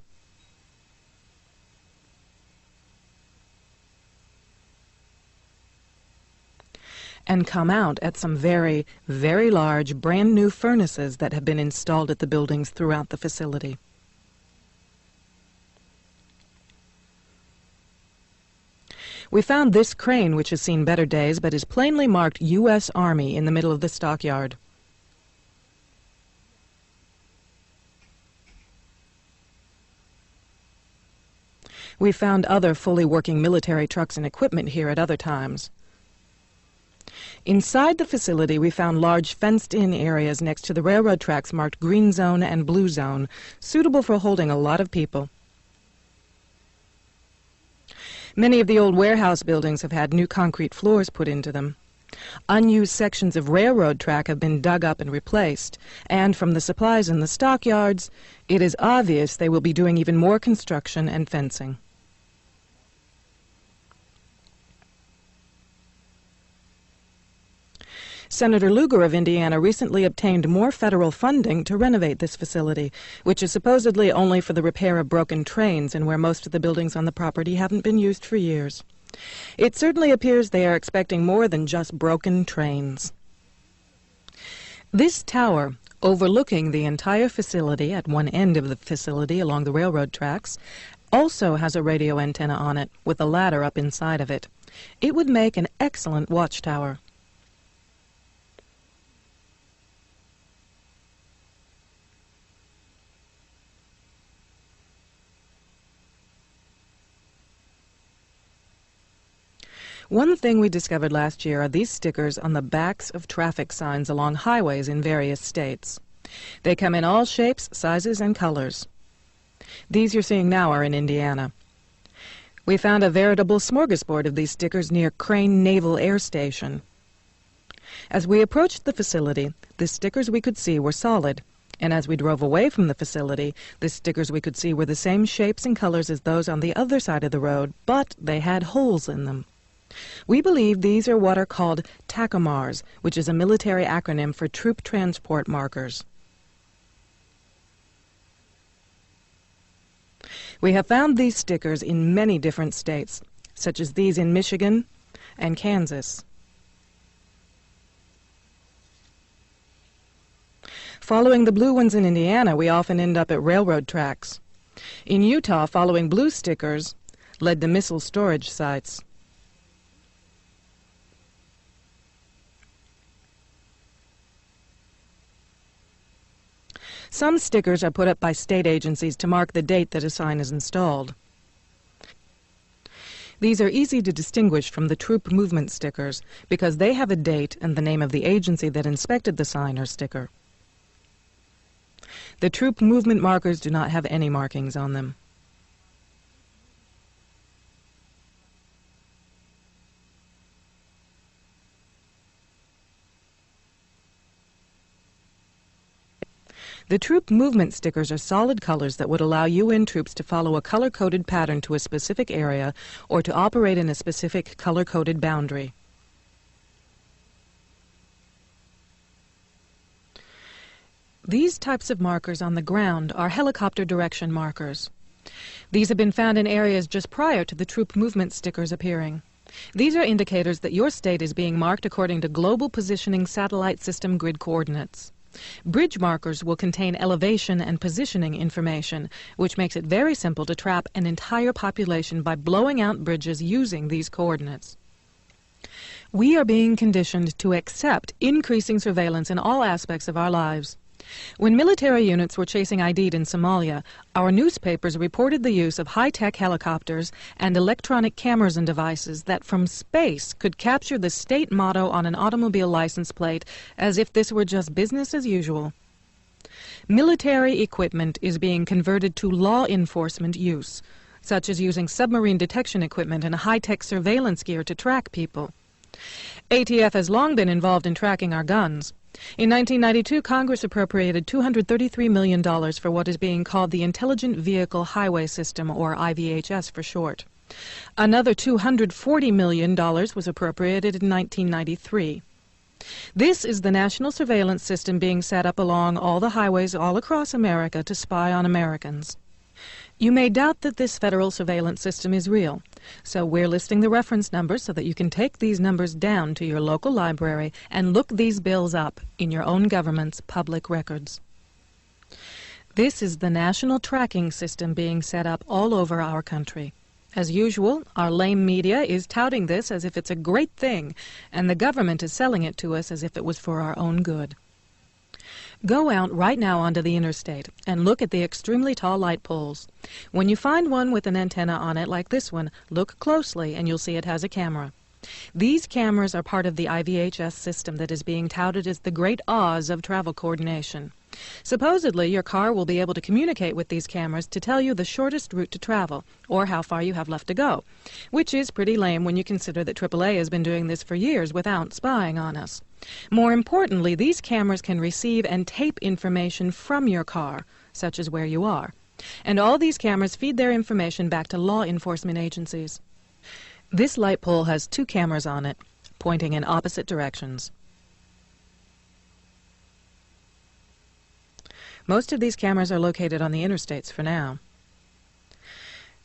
And come out at some very, very large, brand new furnaces that have been installed at the buildings throughout the facility. We found this crane, which has seen better days, but is plainly marked U.S. Army, in the middle of the stockyard. We found other fully working military trucks and equipment here at other times. Inside the facility, we found large fenced-in areas next to the railroad tracks marked Green Zone and Blue Zone, suitable for holding a lot of people. Many of the old warehouse buildings have had new concrete floors put into them. Unused sections of railroad track have been dug up and replaced, and from the supplies in the stockyards, it is obvious they will be doing even more construction and fencing. Senator Lugar of Indiana recently obtained more federal funding to renovate this facility, which is supposedly only for the repair of broken trains and where most of the buildings on the property haven't been used for years. It certainly appears they are expecting more than just broken trains. This tower, overlooking the entire facility at one end of the facility along the railroad tracks, also has a radio antenna on it with a ladder up inside of it. It would make an excellent watchtower. One thing we discovered last year are these stickers on the backs of traffic signs along highways in various states. They come in all shapes, sizes, and colors. These you're seeing now are in Indiana. We found a veritable smorgasbord of these stickers near Crane Naval Air Station. As we approached the facility, the stickers we could see were solid, and as we drove away from the facility, the stickers we could see were the same shapes and colors as those on the other side of the road, but they had holes in them. We believe these are what are called tachomars, which is a military acronym for troop transport markers. We have found these stickers in many different states, such as these in Michigan and Kansas. Following the blue ones in Indiana, we often end up at railroad tracks. In Utah, following blue stickers led to missile storage sites. Some stickers are put up by state agencies to mark the date that a sign is installed. These are easy to distinguish from the troop movement stickers because they have a date and the name of the agency that inspected the sign or sticker. The troop movement markers do not have any markings on them. The troop movement stickers are solid colors that would allow UN troops to follow a color-coded pattern to a specific area or to operate in a specific color-coded boundary. These types of markers on the ground are helicopter direction markers. These have been found in areas just prior to the troop movement stickers appearing. These are indicators that your state is being marked according to Global Positioning Satellite System grid coordinates. Bridge markers will contain elevation and positioning information, which makes it very simple to trap an entire population by blowing out bridges using these coordinates. We are being conditioned to accept increasing surveillance in all aspects of our lives. When military units were chasing ID'd in Somalia, our newspapers reported the use of high-tech helicopters and electronic cameras and devices that from space could capture the state motto on an automobile license plate as if this were just business as usual. Military equipment is being converted to law enforcement use, such as using submarine detection equipment and high-tech surveillance gear to track people. ATF has long been involved in tracking our guns. In 1992, Congress appropriated $233 million for what is being called the Intelligent Vehicle Highway System, or IVHS for short. Another $240 million was appropriated in 1993. This is the national surveillance system being set up along all the highways all across America to spy on Americans. You may doubt that this federal surveillance system is real, so we're listing the reference numbers so that you can take these numbers down to your local library and look these bills up in your own government's public records. This is the national tracking system being set up all over our country. As usual, our lame media is touting this as if it's a great thing, and the government is selling it to us as if it was for our own good. Go out right now onto the interstate and look at the extremely tall light poles. When you find one with an antenna on it like this one, look closely and you'll see it has a camera. These cameras are part of the IVHS system that is being touted as the Great Oz of travel coordination. Supposedly, your car will be able to communicate with these cameras to tell you the shortest route to travel, or how far you have left to go, which is pretty lame when you consider that AAA has been doing this for years without spying on us. More importantly, these cameras can receive and tape information from your car, such as where you are. And all these cameras feed their information back to law enforcement agencies. This light pole has two cameras on it, pointing in opposite directions. Most of these cameras are located on the interstates for now.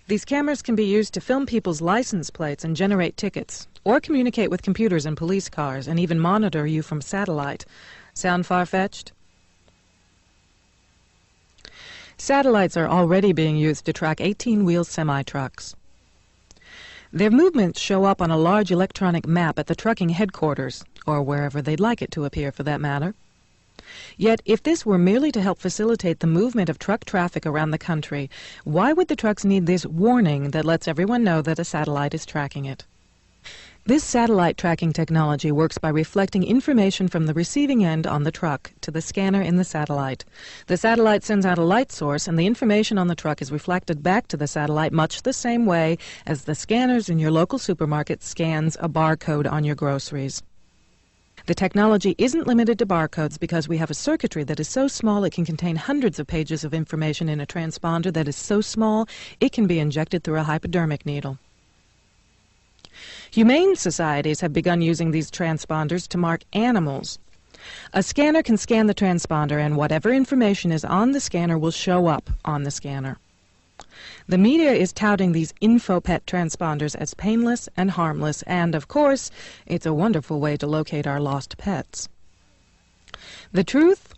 These cameras can be used to film people's license plates and generate tickets, or communicate with computers in police cars and even monitor you from satellite. Sound far-fetched? Satellites are already being used to track 18-wheel semi-trucks. Their movements show up on a large electronic map at the trucking headquarters, or wherever they'd like it to appear for that matter. Yet, if this were merely to help facilitate the movement of truck traffic around the country, why would the trucks need this warning that lets everyone know that a satellite is tracking it? This satellite tracking technology works by reflecting information from the receiving end on the truck to the scanner in the satellite. The satellite sends out a light source, and the information on the truck is reflected back to the satellite much the same way as the scanners in your local supermarket scans a barcode on your groceries. The technology isn't limited to barcodes because we have a circuitry that is so small it can contain hundreds of pages of information in a transponder that is so small it can be injected through a hypodermic needle. Humane societies have begun using these transponders to mark animals. A scanner can scan the transponder, and whatever information is on the scanner will show up on the scanner. The media is touting these InfoPet transponders as painless and harmless, and, of course, it's a wonderful way to locate our lost pets. The truth?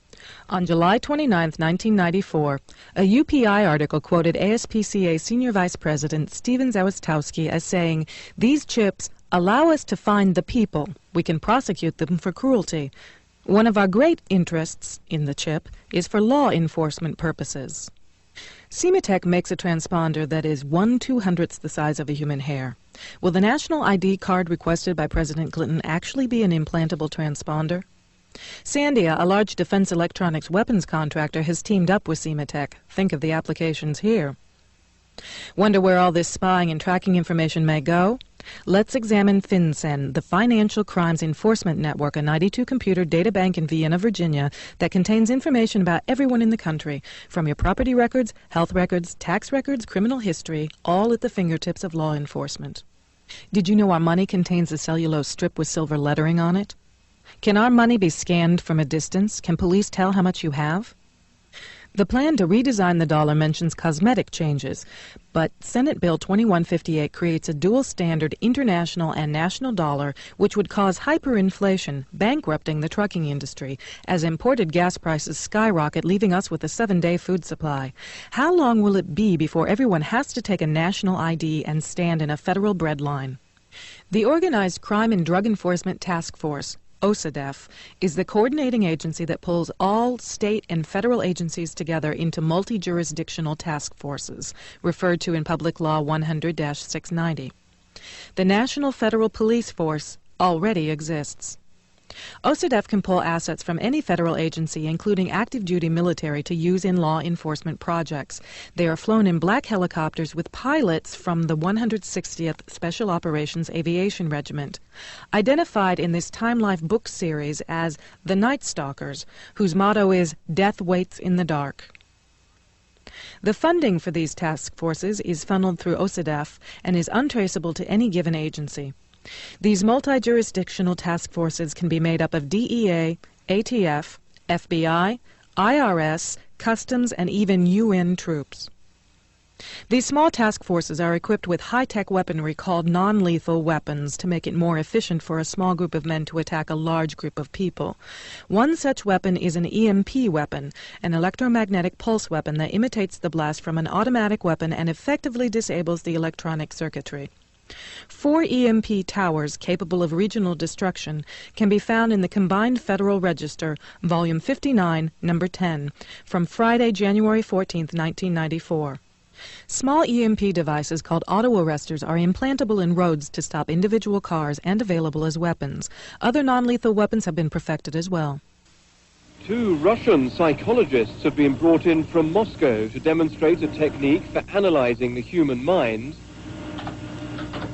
On July 29, 1994, a UPI article quoted ASPCA Senior Vice President Stephen Zawistowski as saying, "These chips allow us to find the people. We can prosecute them for cruelty. One of our great interests in the chip is for law enforcement purposes." Sematech makes a transponder that is 1/200th the size of a human hair. Will the national ID card requested by President Clinton actually be an implantable transponder? Sandia, a large defense electronics weapons contractor, has teamed up with Sematech. Think of the applications here. Wonder where all this spying and tracking information may go? Let's examine FinCEN, the Financial Crimes Enforcement Network, a 92-computer databank in Vienna, Virginia, that contains information about everyone in the country, from your property records, health records, tax records, criminal history, all at the fingertips of law enforcement. Did you know our money contains a cellulose strip with silver lettering on it? Can our money be scanned from a distance? Can police tell how much you have? The plan to redesign the dollar mentions cosmetic changes, but Senate Bill 2158 creates a dual-standard international and national dollar which would cause hyperinflation, bankrupting the trucking industry, as imported gas prices skyrocket, leaving us with a 7-day food supply. How long will it be before everyone has to take a national ID and stand in a federal bread line? The Organized Crime and Drug Enforcement Task Force, OCDEF, is the coordinating agency that pulls all state and federal agencies together into multi-jurisdictional task forces, referred to in Public Law 100-690. The National Federal Police Force already exists. OCDEF can pull assets from any federal agency, including active-duty military, to use in law enforcement projects. They are flown in black helicopters with pilots from the 160th Special Operations Aviation Regiment, identified in this Time Life book series as the Night Stalkers, whose motto is "Death Waits in the Dark." The funding for these task forces is funneled through OCDEF and is untraceable to any given agency. These multi-jurisdictional task forces can be made up of DEA, ATF, FBI, IRS, Customs, and even UN troops. These small task forces are equipped with high-tech weaponry called non-lethal weapons to make it more efficient for a small group of men to attack a large group of people. One such weapon is an EMP weapon, an electromagnetic pulse weapon that imitates the blast from an automatic weapon and effectively disables the electronic circuitry. 4 EMP towers capable of regional destruction can be found in the Combined Federal Register, Volume 59, Number 10, from Friday, January 14, 1994. Small EMP devices called auto-arresters are implantable in roads to stop individual cars and available as weapons. Other non-lethal weapons have been perfected as well. 2 Russian psychologists have been brought in from Moscow to demonstrate a technique for analyzing the human mind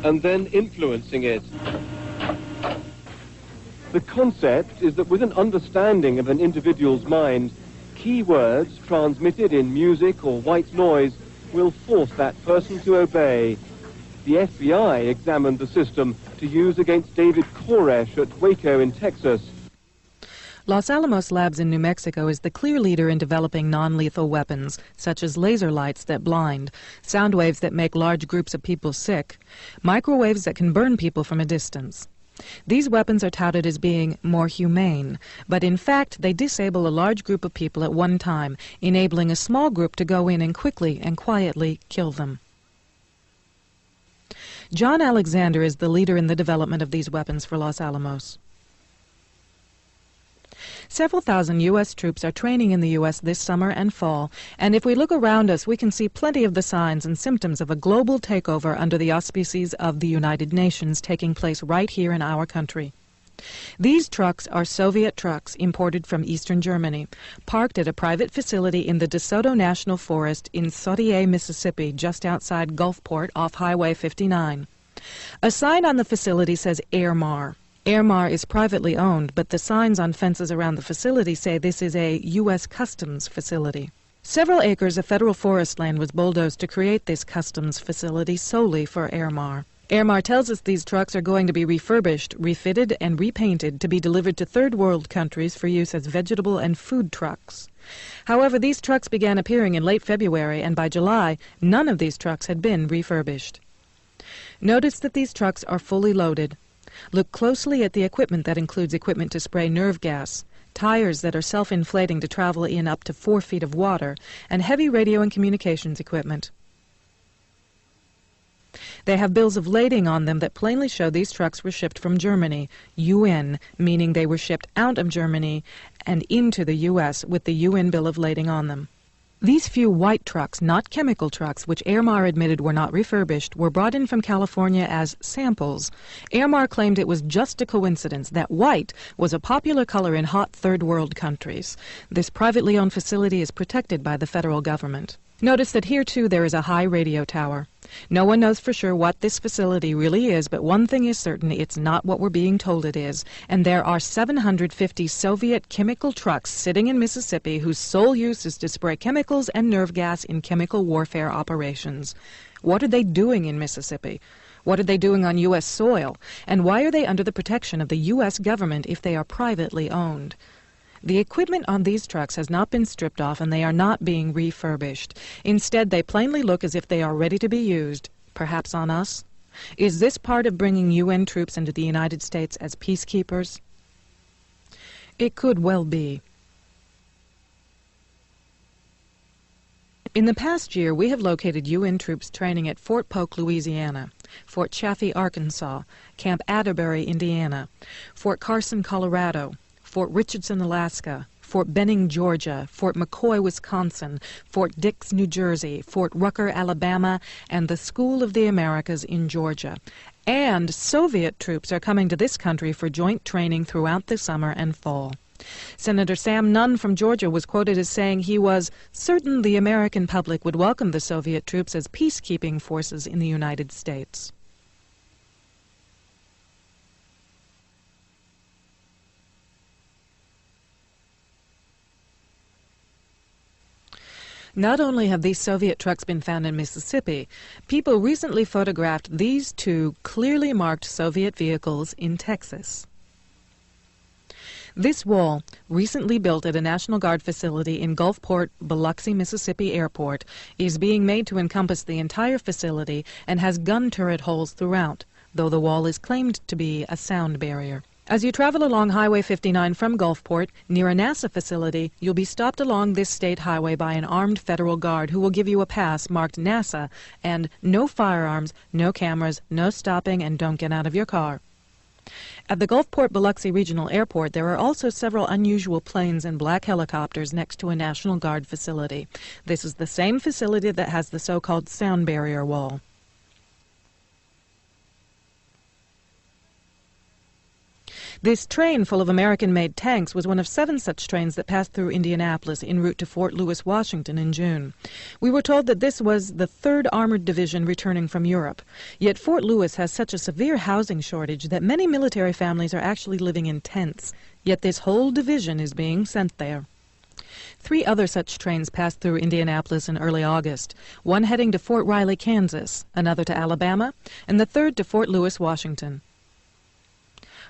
and then influencing it. The concept is that with an understanding of an individual's mind, key words transmitted in music or white noise will force that person to obey. The FBI examined the system to use against David Koresh at Waco in Texas. Los Alamos Labs in New Mexico is the clear leader in developing non-lethal weapons, such as laser lights that blind, sound waves that make large groups of people sick, microwaves that can burn people from a distance. These weapons are touted as being more humane, but in fact they disable a large group of people at one time, enabling a small group to go in and quickly and quietly kill them. John Alexander is the leader in the development of these weapons for Los Alamos. Several thousand U.S. troops are training in the U.S. this summer and fall, and if we look around us, we can see plenty of the signs and symptoms of a global takeover under the auspices of the United Nations taking place right here in our country. These trucks are Soviet trucks imported from eastern Germany, parked at a private facility in the DeSoto National Forest in Sautier, Mississippi, just outside Gulfport off Highway 59. A sign on the facility says Airmar. Airmar is privately owned, but the signs on fences around the facility say this is a U.S. Customs facility. Several acres of federal forest land was bulldozed to create this customs facility solely for Airmar. Airmar tells us these trucks are going to be refurbished, refitted, and repainted to be delivered to third world countries for use as vegetable and food trucks. However, these trucks began appearing in late February, and by July, none of these trucks had been refurbished. Notice that these trucks are fully loaded. Look closely at the equipment that includes equipment to spray nerve gas, tires that are self-inflating to travel in up to 4 feet of water, and heavy radio and communications equipment. They have bills of lading on them that plainly show these trucks were shipped from Germany, UN, meaning they were shipped out of Germany and into the U.S. with the UN bill of lading on them. These few white trucks, not chemical trucks, which Airmar admitted were not refurbished, were brought in from California as samples. Airmar claimed it was just a coincidence that white was a popular color in hot third world countries. This privately owned facility is protected by the federal government. Notice that here, too, there is a high radio tower. No one knows for sure what this facility really is, but one thing is certain, it's not what we're being told it is. And there are 750 Soviet chemical trucks sitting in Mississippi whose sole use is to spray chemicals and nerve gas in chemical warfare operations. What are they doing in Mississippi? What are they doing on U.S. soil? And why are they under the protection of the U.S. government if they are privately owned? The equipment on these trucks has not been stripped off, and they are not being refurbished. Instead, they plainly look as if they are ready to be used, perhaps on us. Is this part of bringing UN troops into the United States as peacekeepers? It could well be. In the past year, we have located UN troops training at Fort Polk, Louisiana, Fort Chaffee, Arkansas, Camp Atterbury, Indiana, Fort Carson, Colorado, Fort Richardson, Alaska, Fort Benning, Georgia, Fort McCoy, Wisconsin, Fort Dix, New Jersey, Fort Rucker, Alabama, and the School of the Americas in Georgia. And Soviet troops are coming to this country for joint training throughout the summer and fall. Senator Sam Nunn from Georgia was quoted as saying he was certain the American public would welcome the Soviet troops as peacekeeping forces in the United States. Not only have these Soviet trucks been found in Mississippi, people recently photographed these two clearly marked Soviet vehicles in Texas. This wall, recently built at a National Guard facility in Gulfport, Biloxi, Mississippi Airport, is being made to encompass the entire facility and has gun turret holes throughout, though the wall is claimed to be a sound barrier. As you travel along Highway 59 from Gulfport, near a NASA facility, you'll be stopped along this state highway by an armed federal guard who will give you a pass marked NASA and no firearms, no cameras, no stopping, and don't get out of your car. At the Gulfport Biloxi Regional Airport, there are also several unusual planes and black helicopters next to a National Guard facility. This is the same facility that has the so-called sound barrier wall. This train full of American-made tanks was one of 7 such trains that passed through Indianapolis en route to Fort Lewis, Washington in June. We were told that this was the 3rd Armored Division returning from Europe. Yet Fort Lewis has such a severe housing shortage that many military families are actually living in tents. Yet this whole division is being sent there. 3 other such trains passed through Indianapolis in early August, one heading to Fort Riley, Kansas, another to Alabama, and the 3rd to Fort Lewis, Washington.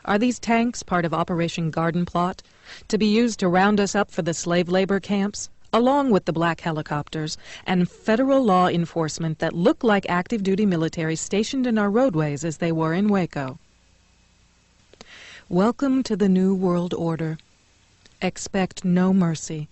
Are these tanks part of Operation Garden Plot, to be used to round us up for the slave labor camps, along with the black helicopters and federal law enforcement that look like active-duty military stationed in our roadways as they were in Waco? Welcome to the New World Order. Expect no mercy.